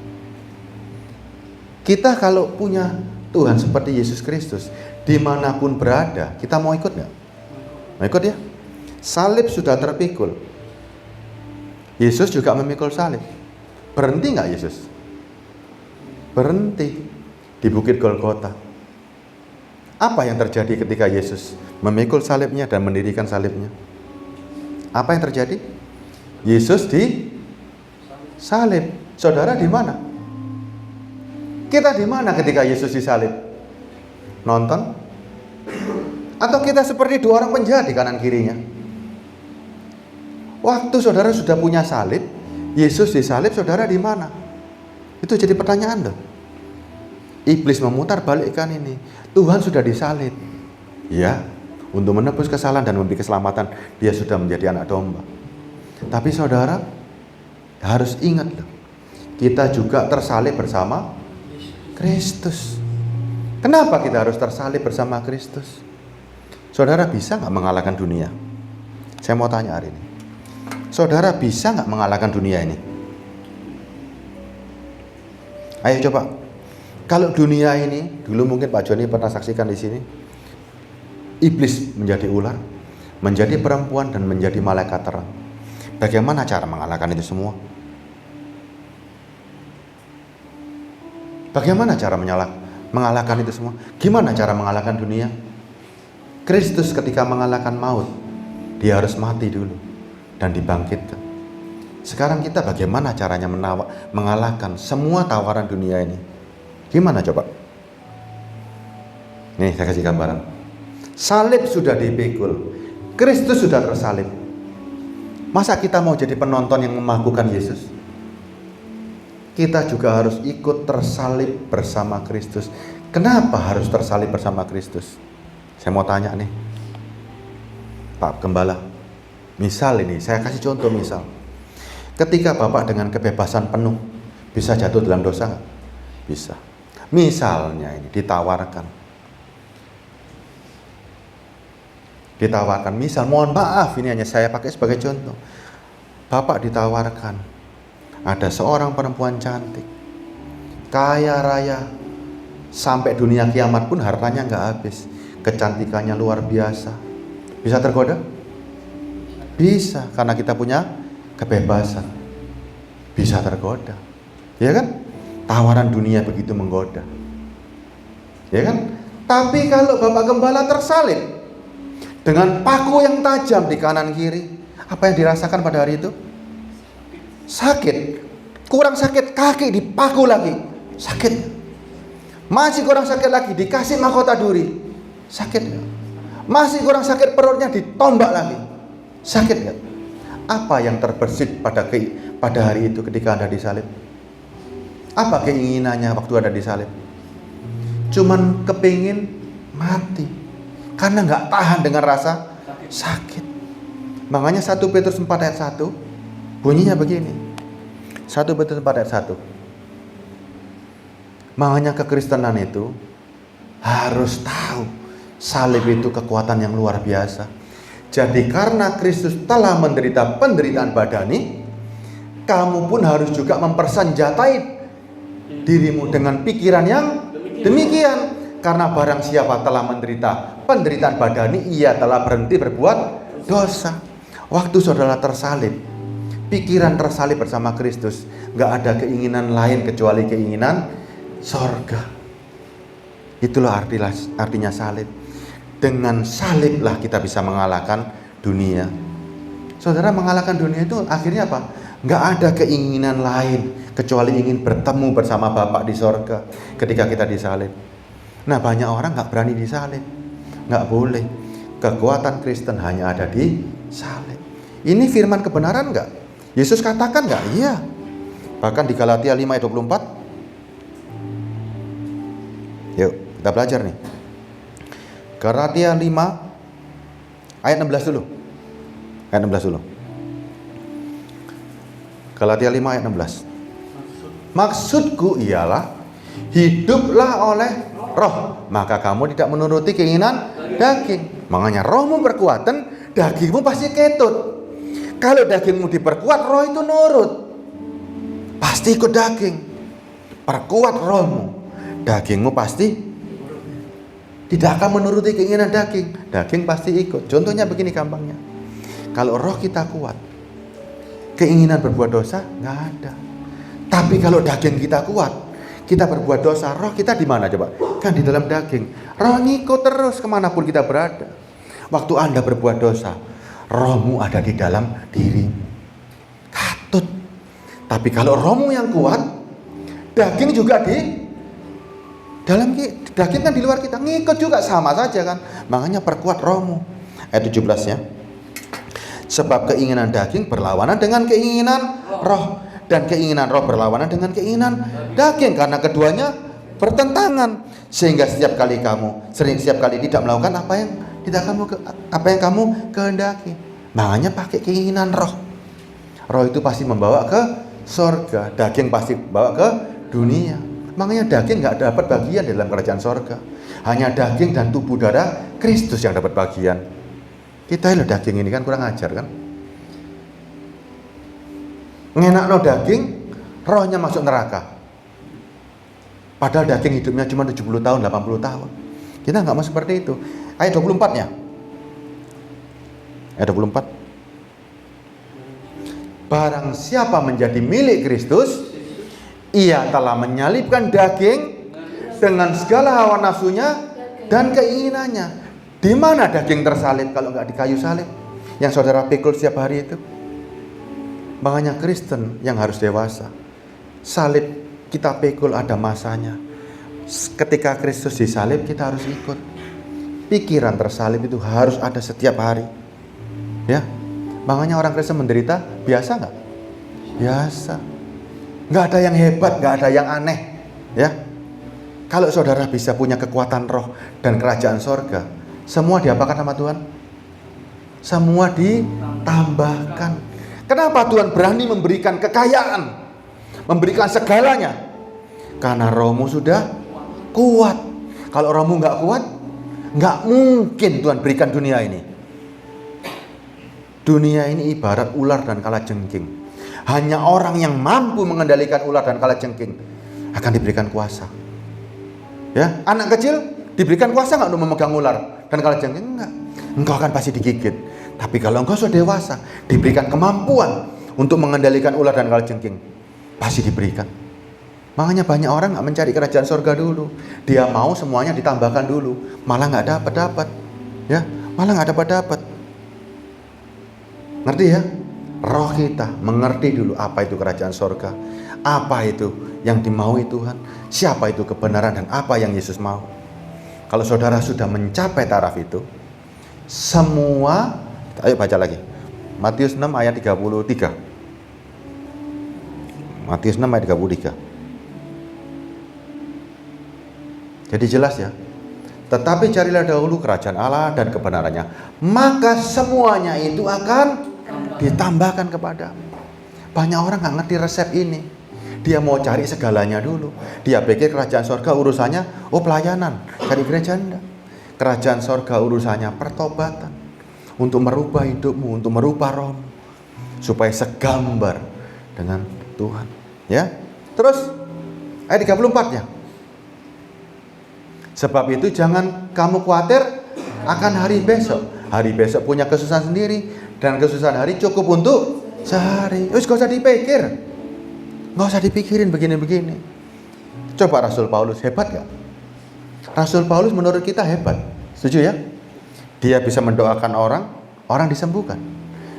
Kita kalau punya Tuhan seperti Yesus Kristus, dimanapun berada, kita mau ikut enggak? Mau ikut ya? Salib sudah terpikul. Yesus juga memikul salib. Berhenti nggak Yesus? Berhenti di Bukit Golgota. Apa yang terjadi ketika Yesus memikul salibnya dan mendirikan salibnya? Apa yang terjadi? Yesus di salib. Saudara di mana? Kita di mana ketika Yesus disalib? Nonton? Atau kita seperti dua orang penjahat di kanan kirinya? Waktu saudara sudah punya salib, Yesus disalib, saudara di mana? Itu jadi pertanyaan loh. Iblis memutar balikkan ini. Tuhan sudah disalib. Ya, untuk menebus kesalahan dan memberi keselamatan, dia sudah menjadi anak domba. Tapi saudara harus ingat loh, kita juga tersalib bersama Kristus. Kenapa kita harus tersalib bersama Kristus? Saudara bisa nggak mengalahkan dunia? Saya mau tanya hari ini. Saudara bisa nggak mengalahkan dunia ini? Ayo coba. Kalau dunia ini, dulu mungkin Pak Joni pernah saksikan di sini, iblis menjadi ular, menjadi perempuan, dan menjadi malaikat terang. Bagaimana cara mengalahkan itu semua? Bagaimana cara mengalahkan itu semua? Gimana cara mengalahkan dunia? Kristus ketika mengalahkan maut, dia harus mati dulu dan dibangkitkan. Sekarang kita bagaimana caranya mengalahkan semua tawaran dunia ini? Gimana coba? Nih saya kasih gambaran. Salib sudah dipikul, Kristus sudah tersalib. Masa kita mau jadi penonton yang memakukan Yesus? Kita juga harus ikut tersalib bersama Kristus. Kenapa harus tersalib bersama Kristus? Saya mau tanya nih, Pak Gembala. Misal ini, saya kasih contoh misal. Ketika Bapak dengan kebebasan penuh bisa jatuh dalam dosa nggak? Bisa. Misalnya ini ditawarkan, misal, mohon maaf ini hanya saya pakai sebagai contoh. Bapak ditawarkan, ada seorang perempuan cantik, kaya raya, sampai dunia kiamat pun hartanya nggak habis, kecantikannya luar biasa. Bisa tergoda? Bisa, karena kita punya kebebasan. Bisa tergoda, ya kan? Tawaran dunia begitu menggoda, ya kan? Tapi kalau Bapak Gembala tersalib dengan paku yang tajam di kanan kiri, apa yang dirasakan pada hari itu? Sakit. Kurang sakit, kaki dipaku lagi, sakit. Masih kurang sakit lagi, dikasih mahkota duri, sakit. Masih kurang sakit, perutnya ditombak lagi, sakit gak? Apa yang terbersit pada hari itu ketika Anda disalib? Apa keinginannya waktu Anda disalib? Cuman kepingin mati, karena gak tahan dengan rasa sakit. Makanya 1 Petrus 4 ayat 1 bunyinya begini. 1 Petrus 4 ayat 1. Makanya kekristenan itu harus tahu salib itu kekuatan yang luar biasa. Jadi karena Kristus telah menderita penderitaan badani, kamu pun harus juga mempersenjatai dirimu dengan pikiran yang demikian. Karena barang siapa telah menderita penderitaan badani, ia telah berhenti berbuat dosa. Waktu saudara tersalib, pikiran tersalib bersama Kristus, gak ada keinginan lain kecuali keinginan sorga. Itulah artinya salib. Dengan saliblah kita bisa mengalahkan dunia. Saudara, mengalahkan dunia itu akhirnya apa? Gak ada keinginan lain kecuali ingin bertemu bersama Bapa di sorga ketika kita disalib. Nah, banyak orang gak berani disalib. Gak boleh. Kekuatan Kristen hanya ada di salib. Ini firman kebenaran gak? Yesus katakan gak? Iya. Bahkan di Galatia 5 ayat 24. Yuk, kita belajar nih. Galatia 5 ayat 16 dulu. Ayat 16 dulu. Galatia 5 ayat 16. Maksudku ialah hiduplah oleh roh, maka kamu tidak menuruti keinginan daging. Makanya rohmu berkuatan, dagingmu pasti ketut. Kalau dagingmu diperkuat, roh itu nurut, pasti ikut daging. Perkuat rohmu, dagingmu pasti tidak akan menuruti keinginan daging. Daging pasti ikut. Contohnya begini gampangnya. Kalau roh kita kuat, keinginan berbuat dosa nggak ada. Tapi kalau daging kita kuat, kita berbuat dosa, roh kita di mana coba? Kan di dalam daging. Roh ngikut terus kemanapun kita berada. Waktu Anda berbuat dosa, rohmu ada di dalam dirimu. Katut. Tapi kalau rohmu yang kuat, daging juga di dalam daging kan di luar kita, ngikut juga sama saja kan. Makanya perkuat rohmu. Ayat 17 ya. Sebab keinginan daging berlawanan dengan keinginan roh, dan keinginan roh berlawanan dengan keinginan daging, karena keduanya bertentangan. Sehingga setiap kali tidak melakukan apa yang kamu kehendaki. Makanya pakai keinginan roh. Roh itu pasti membawa ke sorga, daging pasti bawa ke dunia. Makanya daging nggak dapat bagian dalam kerajaan sorga. Hanya daging dan tubuh darah Kristus yang dapat bagian. Kita loh daging ini kan kurang ajar kan. Ngenakno daging, rohnya masuk neraka. Padahal daging hidupnya cuma 70 tahun, 80 tahun. Kita nggak mau seperti itu. Ayat 24-nya. Ayat 24. Barang siapa menjadi milik Kristus, ia telah menyalibkan daging dengan segala hawa nafsunya dan keinginannya. Di mana daging tersalib kalau nggak di kayu salib yang saudara pikul setiap hari itu? Makanya Kristen yang harus dewasa. Salib kita pikul ada masanya. Ketika Kristus disalib kita harus ikut. Pikiran tersalib itu harus ada setiap hari. Ya, makanya orang Kristen menderita biasa nggak? Biasa. Nggak ada yang hebat, nggak ada yang aneh. Ya, kalau saudara bisa punya kekuatan roh dan kerajaan sorga, semua diapakan sama Tuhan? Semua ditambahkan. Kenapa Tuhan berani memberikan kekayaan, memberikan segalanya? Karena rohmu sudah kuat. Kalau rohmu nggak kuat, nggak mungkin Tuhan berikan dunia ini. Dunia ini ibarat ular dan kalajengking. Hanya orang yang mampu mengendalikan ular dan kalajengking akan diberikan kuasa. Ya, anak kecil diberikan kuasa nggak untuk memegang ular dan kalajengking? Enggak. Engkau akan pasti digigit. Tapi kalau engkau sudah dewasa, diberikan kemampuan untuk mengendalikan ular dan kalajengking, pasti diberikan. Makanya banyak orang nggak mencari kerajaan sorga dulu. Dia mau semuanya ditambahkan dulu, malah nggak dapat. Ya, malah nggak dapat. Ngerti ya? Roh kita mengerti dulu apa itu kerajaan sorga, apa itu yang dimaui Tuhan, siapa itu kebenaran dan apa yang Yesus mau. Kalau saudara sudah mencapai taraf itu, semua, ayo baca lagi. Matius 6 ayat 33. Matius 6 ayat 33. Jadi jelas ya. Tetapi carilah dahulu kerajaan Allah dan kebenarannya, maka semuanya itu akan ditambahkan kepadamu. Banyak orang nggak ngerti resep ini. Dia mau cari segalanya dulu. Dia pikir kerajaan sorga urusannya pelayanan, cari gereja. Enggak. Kerajaan sorga urusannya pertobatan, untuk merubah hidupmu, untuk merubah rohmu, supaya segambar dengan Tuhan. Ya, terus ayat 34-nya. Sebab itu jangan kamu khawatir akan hari besok. Hari besok punya kesusahan sendiri, dan kesusahan hari cukup untuk sehari. Gak usah dipikir, gak usah dipikirin begini-begini. Coba Rasul Paulus hebat gak? Rasul Paulus menurut kita hebat, setuju ya? Dia bisa mendoakan orang disembuhkan.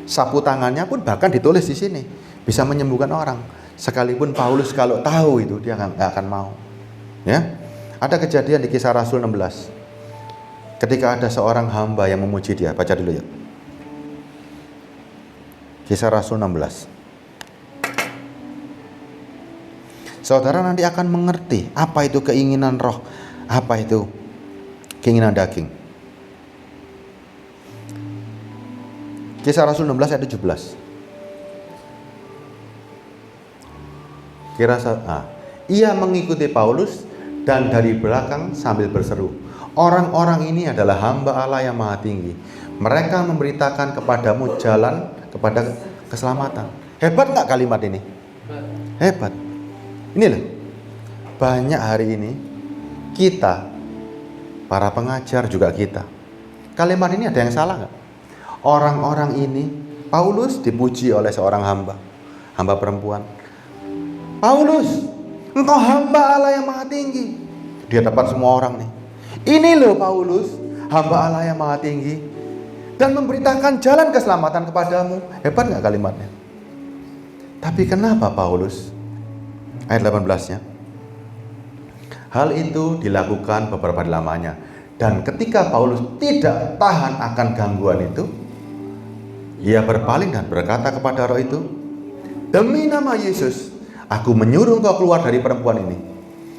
Sapu tangannya pun bahkan ditulis di sini, bisa menyembuhkan orang. Sekalipun Paulus kalau tahu itu dia nggak akan mau. Ya, ada kejadian di Kisah Rasul 16. Ketika ada seorang hamba yang memuji dia, baca dulu ya. Kisah Rasul 16. Saudara nanti akan mengerti apa itu keinginan roh, apa itu keinginan daging. Kisah Rasul 16 ayat 17. Ia mengikuti Paulus dan dari belakang sambil berseru, orang-orang ini adalah hamba Allah yang maha tinggi. Mereka memberitakan kepadamu jalan kepada keselamatan. Hebat nggak kalimat ini? Hebat. Ini loh, banyak hari ini kita, para pengajar juga kita, kalimat ini ada yang salah nggak? Orang-orang ini, Paulus dipuji oleh seorang hamba perempuan. Paulus, engkau hamba Allah yang maha tinggi. Di hadapan semua orang nih. Ini loh Paulus, hamba Allah yang maha tinggi, dan memberitakan jalan keselamatan kepadamu. Hebat gak kalimatnya? Tapi kenapa Paulus? Ayat 18-nya. Hal itu dilakukan beberapa lamanya. Dan ketika Paulus tidak tahan akan gangguan itu, ia berpaling dan berkata kepada roh itu, demi nama Yesus, aku menyuruh engkau keluar dari perempuan ini.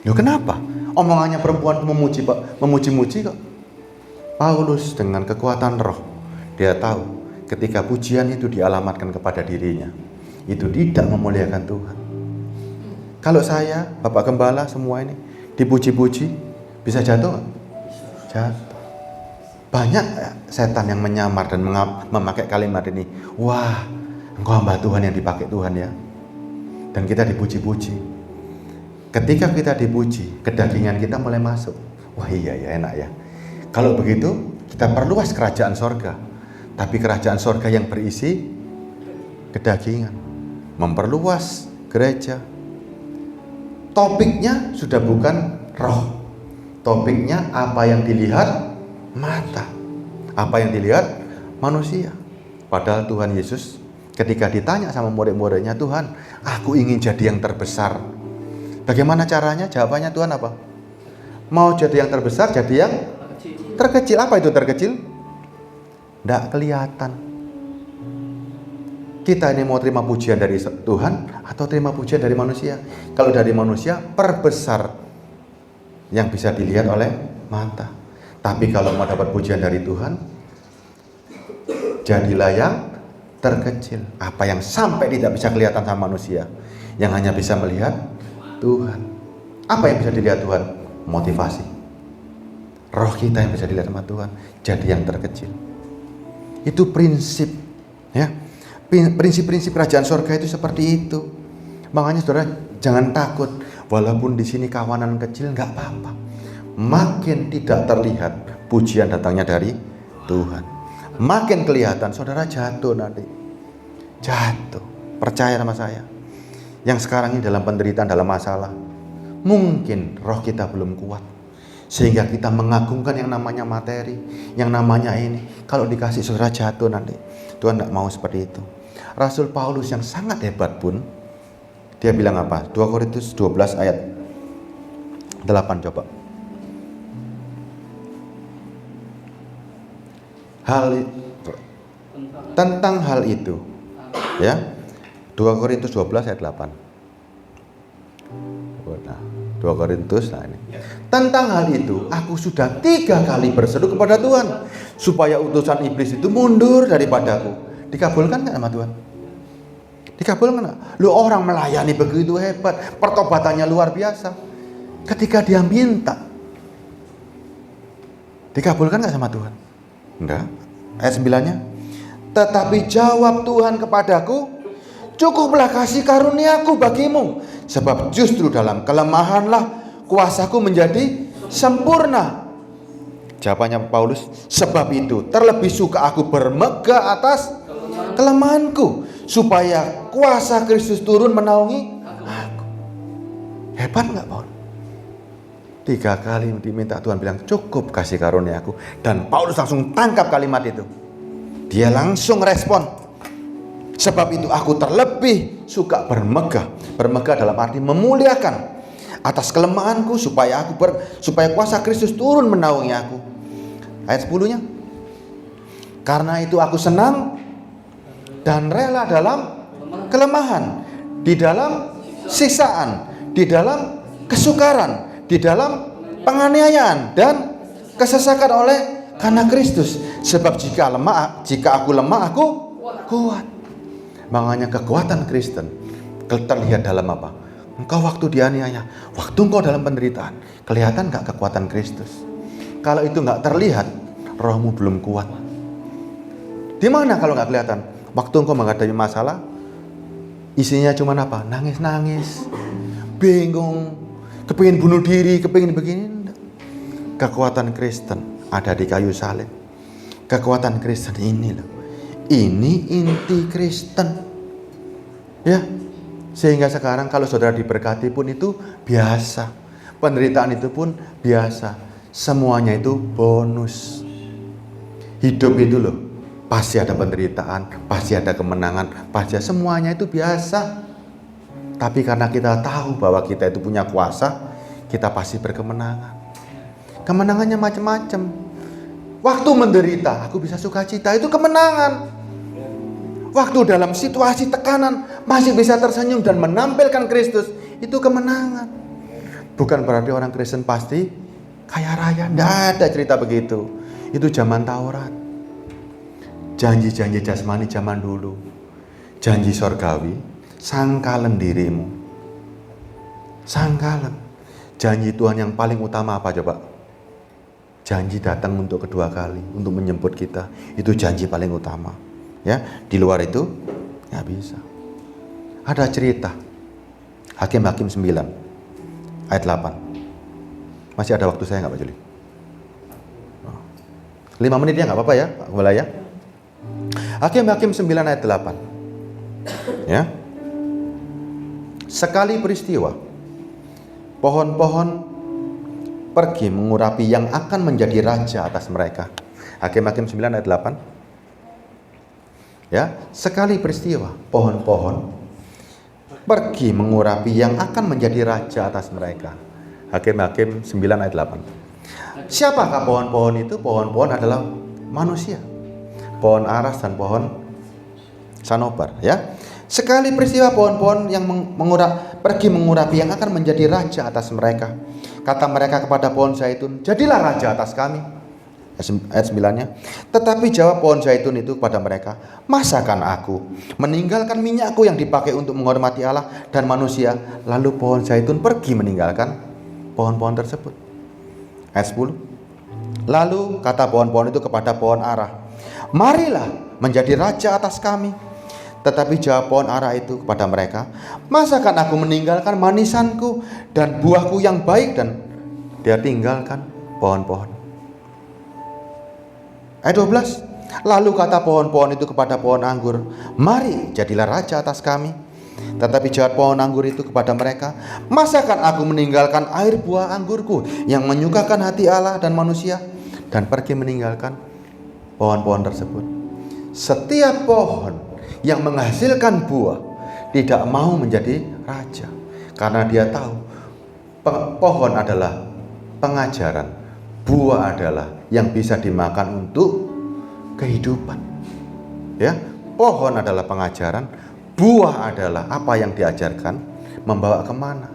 Loh kenapa? Omongannya perempuan memuji-muji kok. Paulus dengan kekuatan roh, dia tahu ketika pujian itu dialamatkan kepada dirinya, itu tidak memuliakan Tuhan. Kalau saya, Bapak Gembala, semua ini dipuji-puji, bisa jatuh gak? Jatuh. Banyak setan yang menyamar dan memakai kalimat ini. Wah, engkau hamba Tuhan yang dipakai Tuhan ya. Dan kita dipuji-puji. Ketika kita dipuji, kedagingan kita mulai masuk. Wah iya ya, enak ya. Kalau begitu, kita perluas kerajaan sorga. Tapi kerajaan sorga yang berisi kedagingan. Memperluas gereja. Topiknya sudah bukan roh. Topiknya apa yang dilihat mata, apa yang dilihat manusia. Padahal Tuhan Yesus ketika ditanya sama murid-muridnya, Tuhan, aku ingin jadi yang terbesar. Bagaimana caranya? Jawabannya Tuhan apa? Mau jadi yang terbesar, jadi yang terkecil. Apa itu terkecil? Tidak kelihatan. Kita ini mau terima pujian dari Tuhan atau terima pujian dari manusia? Kalau dari manusia, perbesar yang bisa dilihat oleh mata. Tapi kalau mau dapat pujian dari Tuhan, jadilah yang terkecil. Apa yang sampai tidak bisa kelihatan sama manusia, yang hanya bisa melihat Tuhan. Apa yang bisa dilihat Tuhan? Motivasi. Roh kita yang bisa dilihat sama Tuhan, jadi yang terkecil. Itu prinsip, ya. Prinsip-prinsip kerajaan surga itu seperti itu. Makanya saudara, jangan takut. Walaupun di sini kawanan kecil, nggak apa-apa. Makin tidak terlihat pujian datangnya dari Tuhan, makin kelihatan saudara jatuh nanti. Jatuh. Percaya sama saya. Yang sekarang ini dalam penderitaan, dalam masalah, mungkin roh kita belum kuat, sehingga kita mengagungkan yang namanya materi, yang namanya ini. Kalau dikasih saudara jatuh nanti. Tuhan tidak mau seperti itu. Rasul Paulus yang sangat hebat pun, dia bilang apa? 2 Korintus 12 ayat 8 coba. Tentang hal itu, ya, 2 Korintus 12 ayat 8. Nah, 2 Korintus, nah ini. Tentang hal itu, aku sudah 3 kali berseru kepada Tuhan supaya utusan iblis itu mundur daripadaku. Dikabulkan nggak sama Tuhan? Dikabulkan nggak? Lu orang melayani begitu hebat, pertobatannya luar biasa. Ketika dia minta, dikabulkan nggak sama Tuhan? Enggak. Ayat 9-nya. Tetapi jawab Tuhan kepadaku, cukuplah kasih karuniaku bagimu, sebab justru dalam kelemahanlah kuasaku menjadi sempurna. Jawabannya Paulus, sebab itu terlebih suka aku bermegah atas kelemahanku, supaya kuasa Kristus turun menaungi aku. Hebat nggak Paulus? 3 kali diminta Tuhan bilang cukup kasih karunia aku, dan Paulus langsung tangkap kalimat itu. Dia langsung respon. Sebab itu aku terlebih suka bermegah. Bermegah dalam arti memuliakan atas kelemahanku, supaya kuasa Kristus turun menaungi aku. Ayat 10-nya. Karena itu aku senang dan rela dalam kelemahan, di dalam siksaan, di dalam kesukaran, di dalam penganiayaan dan kesesakan oleh karena Kristus. Sebab jika aku lemah, aku kuat. Makanya kekuatan Kristen terlihat dalam apa? Engkau waktu dianiaya, waktu engkau dalam penderitaan, kelihatan gak kekuatan Kristus? Kalau itu gak terlihat, rohmu belum kuat. Di mana kalau gak kelihatan? Waktu engkau menghadapi masalah, isinya cuma apa? Nangis-nangis, bingung, kepingin bunuh diri, kepingin begini. Kekuatan Kristen ada di kayu salib. Kekuatan Kristen ini loh. Ini inti Kristen. Ya. Sehingga sekarang kalau saudara diberkati pun itu biasa. Penderitaan itu pun biasa. Semuanya itu bonus. Hidup itu loh, pasti ada penderitaan, pasti ada kemenangan, pasti semuanya itu biasa. Tapi karena kita tahu bahwa kita itu punya kuasa, kita pasti berkemenangan. Kemenangannya macam-macam. Waktu menderita, aku bisa sukacita, itu kemenangan. Waktu dalam situasi tekanan, masih bisa tersenyum dan menampilkan Kristus, itu kemenangan. Bukan berarti orang Kristen pasti kaya raya, tidak ada cerita begitu. Itu zaman Taurat. Janji-janji jasmani zaman dulu. Janji sorgawi, sangkalen dirimu. Sangkalen. Janji Tuhan yang paling utama apa coba? Janji datang untuk kedua kali, untuk menjemput kita. Itu janji paling utama. Ya, di luar itu nggak bisa. Ada cerita. Hakim-Hakim 9 ayat 8. Masih ada waktu saya nggak Pak Juli? 5 menit ya, nggak apa-apa ya, Pak Gembala ya. Hakim-Hakim 9 ayat 8. Ya. Sekali peristiwa, pohon-pohon pergi mengurapi yang akan menjadi raja atas mereka. Hakim-Hakim 9 ayat 8. Ya, sekali peristiwa, pohon-pohon pergi mengurapi yang akan menjadi raja atas mereka. Hakim-Hakim 9 ayat 8. Siapakah pohon-pohon itu? Pohon-pohon adalah manusia. Pohon aras dan pohon sanobar, ya. Sekali peristiwa pohon-pohon yang pergi mengurapi yang akan menjadi raja atas mereka. Kata mereka kepada pohon zaitun, jadilah raja atas kami. Ayat 9-nya. Tetapi jawab pohon zaitun itu kepada mereka, masakan aku meninggalkan minyakku yang dipakai untuk menghormati Allah dan manusia, lalu pohon zaitun pergi meninggalkan pohon-pohon tersebut. Ayat 10. Lalu kata pohon-pohon itu kepada pohon ara, marilah menjadi raja atas kami. Tetapi jawab pohon ara itu kepada mereka, masakan aku meninggalkan manisanku dan buahku yang baik, dan dia tinggalkan pohon-pohon. Ayat 12. Lalu kata pohon-pohon itu kepada pohon anggur, mari jadilah raja atas kami. Tetapi jawab pohon anggur itu kepada mereka, masakan aku meninggalkan air buah anggurku yang menyukakan hati Allah dan manusia, dan pergi meninggalkan pohon-pohon tersebut. Setiap pohon yang menghasilkan buah tidak mau menjadi raja, karena dia tahu pohon adalah pengajaran, buah adalah yang bisa dimakan untuk kehidupan. Ya, pohon adalah pengajaran, buah adalah apa yang diajarkan, membawa kemana.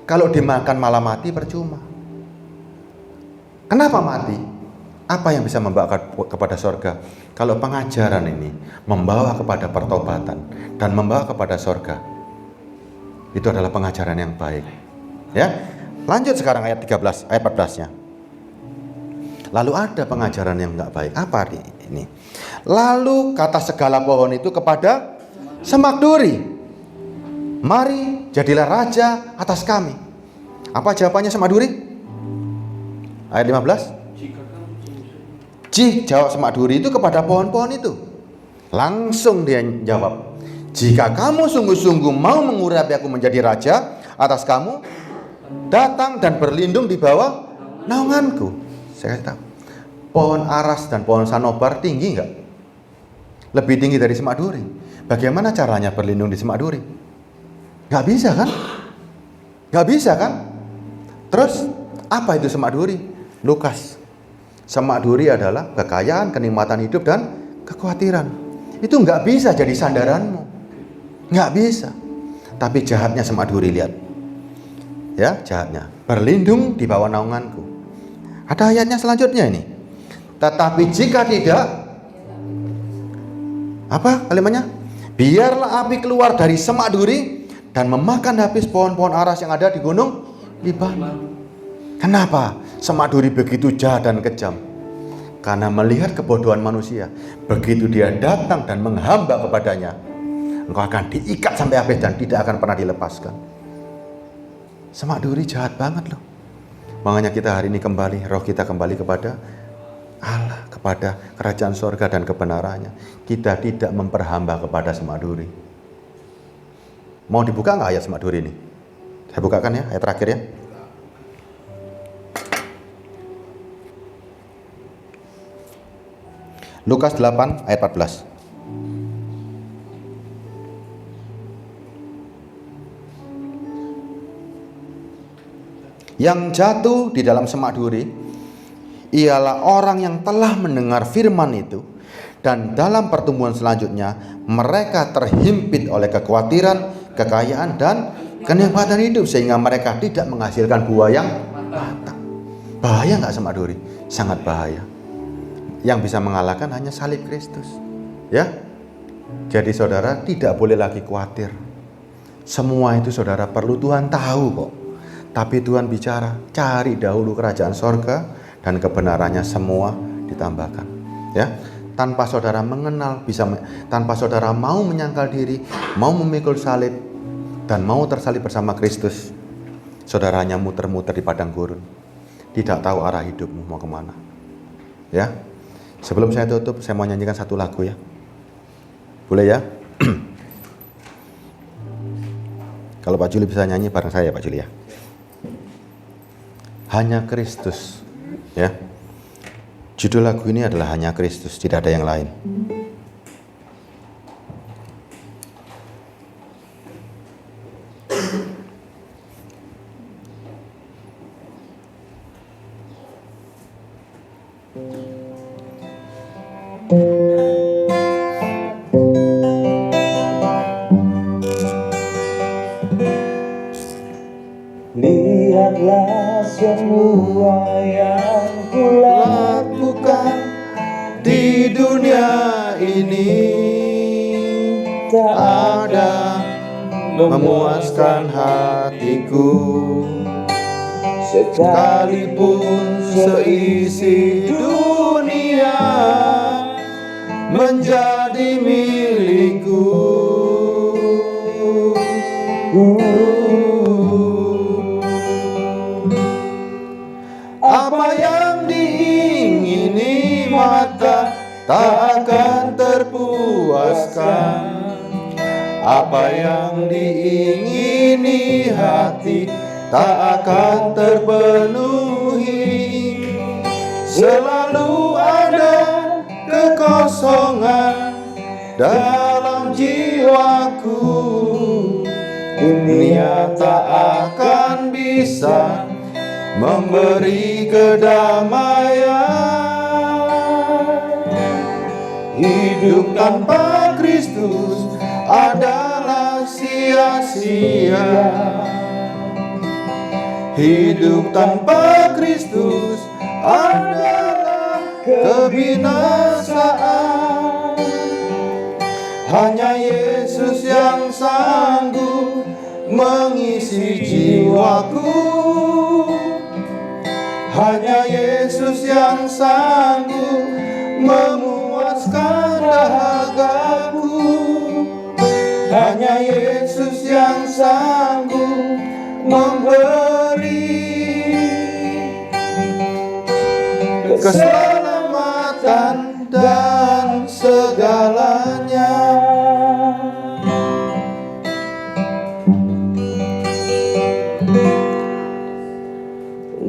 Kalau dimakan malah mati, percuma. Kenapa mati? Apa yang bisa membawa kepada sorga? Kalau pengajaran ini membawa kepada pertobatan dan membawa kepada sorga, itu adalah pengajaran yang baik. Ya, lanjut sekarang ayat 13, ayat 14-nya. Lalu ada pengajaran yang enggak baik. Apa ini? Lalu kata segala pohon itu kepada semak duri, mari jadilah raja atas kami. Apa jawabannya semak duri? Ayat 15. Jawab semak duri itu kepada pohon-pohon itu. Langsung dia jawab, jika kamu sungguh-sungguh mau mengurapi aku menjadi raja atas kamu, datang dan berlindung di bawah naunganku. Saya kasih tahu, pohon aras dan pohon sanobar tinggi enggak? Lebih tinggi dari semak duri. Bagaimana caranya berlindung di semak duri? Nggak bisa kan? Nggak bisa kan? Terus apa itu semak duri? Lukas. Semak duri adalah kekayaan, kenikmatan hidup, dan kekhawatiran. Itu nggak bisa jadi sandaranmu. Nggak bisa. Tapi jahatnya semak duri, lihat. Ya, jahatnya. Berlindung di bawah naunganku. Ada ayatnya selanjutnya ini. Tetapi jika tidak, apa kalimatnya? Biarlah api keluar dari semak duri dan memakan habis pohon-pohon aras yang ada di gunung Libanon. Kenapa semak duri begitu jahat dan kejam? Karena melihat kebodohan manusia, begitu dia datang dan menghamba kepadanya, engkau akan diikat sampai habis dan tidak akan pernah dilepaskan. Semak duri jahat banget loh. Makanya kita hari ini kembali, roh kita kembali kepada Allah, kepada kerajaan sorga dan kebenarannya. Kita tidak memperhamba kepada semak duri. Mau dibuka nggak ayat semak duri ini? Saya bukakan ya, ayat terakhir ya. Lukas 8 ayat 14. Yang jatuh di dalam semak duri ialah orang yang telah mendengar firman itu, dan dalam pertumbuhan selanjutnya mereka terhimpit oleh kekhawatiran, kekayaan, dan kenikmatan hidup, sehingga mereka tidak menghasilkan buah yang matang. Bahaya nggak semak duri? Sangat bahaya. Yang bisa mengalahkan hanya salib Kristus, ya. Jadi saudara tidak boleh lagi khawatir. Semua itu saudara perlu Tuhan tahu kok. Tapi Tuhan bicara, cari dahulu kerajaan sorga dan kebenarannya, semua ditambahkan, ya. Tanpa saudara mengenal, tanpa saudara mau menyangkal diri, mau memikul salib, dan mau tersalib bersama Kristus, saudara hanya muter-muter di padang gurun, tidak tahu arah hidupmu mau kemana, ya. Sebelum saya tutup, saya mau nyanyikan satu lagu ya. Boleh ya? Kalau Pak Juli bisa nyanyi bareng saya Pak Juli ya. Hanya Kristus, ya. Judul lagu ini adalah Hanya Kristus, tidak ada yang lain. Lihatlah semua yang kulakukan Di dunia ini tak ada memuaskan hatiku, sekalipun seisi dunia menjadi milikku. Apa yang diingini mata tak akan terpuaskan, apa yang diingini hati tak akan terpenuhi. Selalu ada kekosongan dalam jiwaku, dunia tak akan bisa memberi kedamaian. Hidup tanpa Kristus adalah sia-sia. Hidup tanpa Kristus adalah kebinasaan. Hanya Yesus yang sanggup mengisi jiwaku. Hanya Yesus yang sanggup memuaskan dahagaku. Hanya Yesus yang sanggup memberi keselamatan dan segalanya.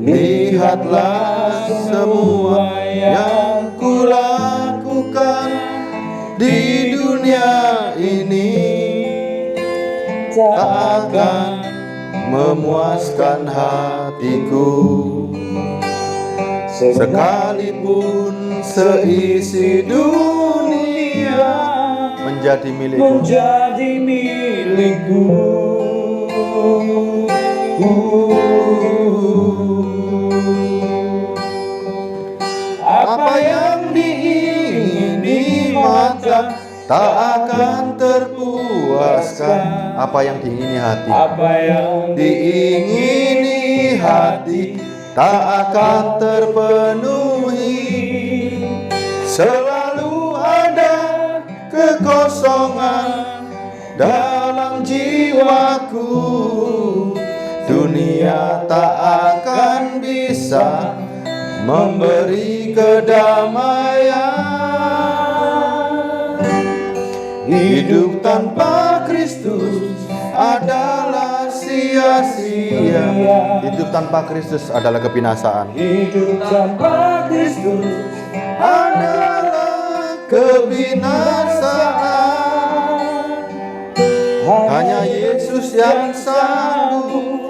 Lihatlah semua yang kulakukan di dunia ini tak akan memuaskan hatiku, sekalipun seisi dunia menjadi milikku. Apa yang diingini mata tak akan terpuaskan, apa yang diingini hati, Apa yang diingini hati tak akan terpenuhi. Selalu ada kekosongan dalam jiwaku, dunia tak akan bisa memberi kedamaian. Hidup tanpa Kristus adalah sia-sia. Hidup tanpa Kristus adalah kebinasaan. Hidup tanpa Kristus Adalah kebinasaan. Hanya Yesus yang sanggup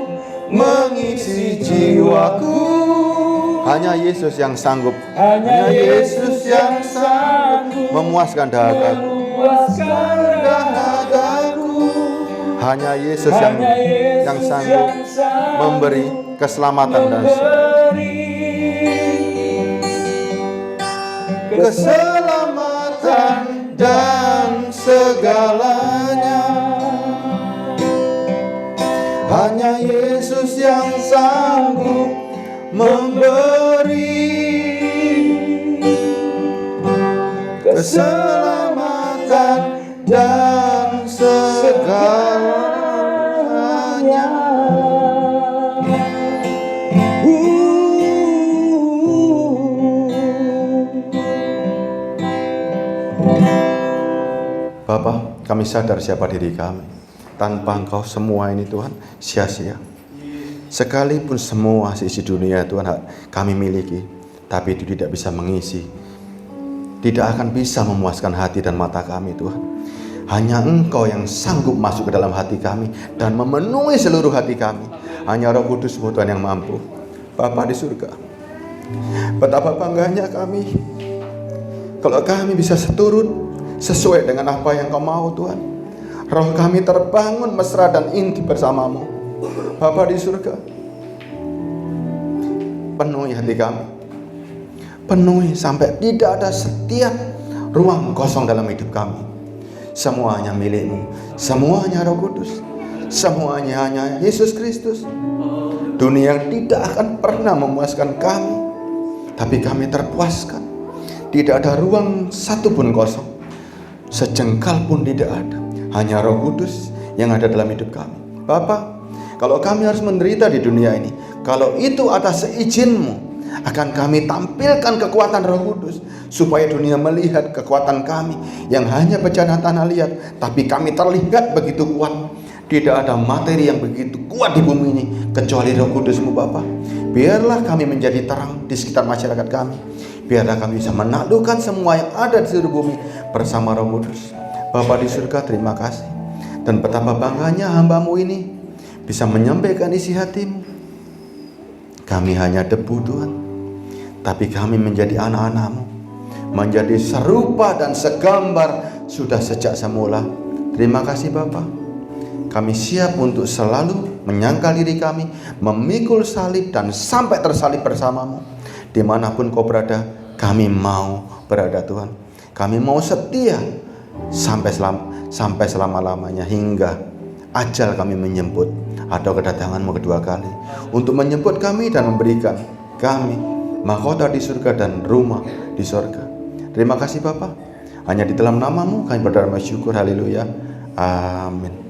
mengisi jiwaku. Hanya Yesus yang sanggup. Hanya Yesus yang sanggup memuaskan dahagaku. Hanya Yesus yang sanggup memberi keselamatan dan keselamatan dan segalanya. Hanya Yesus yang sanggup memberi keselamatan dan segalanya. Bapa, kami sadar siapa diri kami. Tanpa Engkau semua ini Tuhan sia-sia. Sekalipun semua sisi dunia Tuhan kami miliki, tapi itu tidak bisa mengisi, tidak akan bisa memuaskan hati dan mata kami Tuhan. Hanya Engkau yang sanggup masuk ke dalam hati kami dan memenuhi seluruh hati kami. Hanya Roh Kudus-Mu Tuhan yang mampu. Bapa di surga, betapa bangganya kami kalau kami bisa seturut sesuai dengan apa yang Kau mau Tuhan. Roh kami terbangun mesra dan inti bersama-Mu. Bapa di surga, penuhi hati kami, penuhi sampai tidak ada setiap ruang kosong dalam hidup kami. Semuanya milik-Mu, semuanya Roh Kudus, semuanya hanya Yesus Kristus. Dunia tidak akan pernah memuaskan kami, tapi kami terpuaskan. Tidak ada ruang satupun kosong, sejengkal pun tidak ada. Hanya Roh Kudus yang ada dalam hidup kami. Bapa, kalau kami harus menderita di dunia ini, kalau itu atas seizin-Mu, akan kami tampilkan kekuatan Roh Kudus, supaya dunia melihat kekuatan kami yang hanya bejana tanah liat, tapi kami terlihat begitu kuat. Tidak ada materi yang begitu kuat di bumi ini kecuali Roh Kudus-Mu Bapa. Biarlah kami menjadi terang di sekitar masyarakat kami. Biarlah kami bisa menaklukkan semua yang ada di seluruh bumi bersama Roh Kudus. Bapa di surga, terima kasih. Dan betapa bangganya hamba-Mu ini bisa menyampaikan isi hati-Mu. Kami hanya debu Tuhan, tapi kami menjadi anak-anak-Mu, menjadi serupa dan segambar sudah sejak semula. Terima kasih Bapa. Kami siap untuk selalu menyangkal diri kami, memikul salib dan sampai tersalib bersama-Mu. Dimanapun Kau berada, kami mau berada Tuhan. Kami mau setia sampai selama-lamanya, hingga ajal kami menjemput atau kedatangan-Mu kedua kali, untuk menjemput kami dan memberikan kami mahkota di surga dan rumah di surga. Terima kasih Bapa. Hanya di dalam nama-Mu kami berdoa bersyukur. Haleluya. Amin.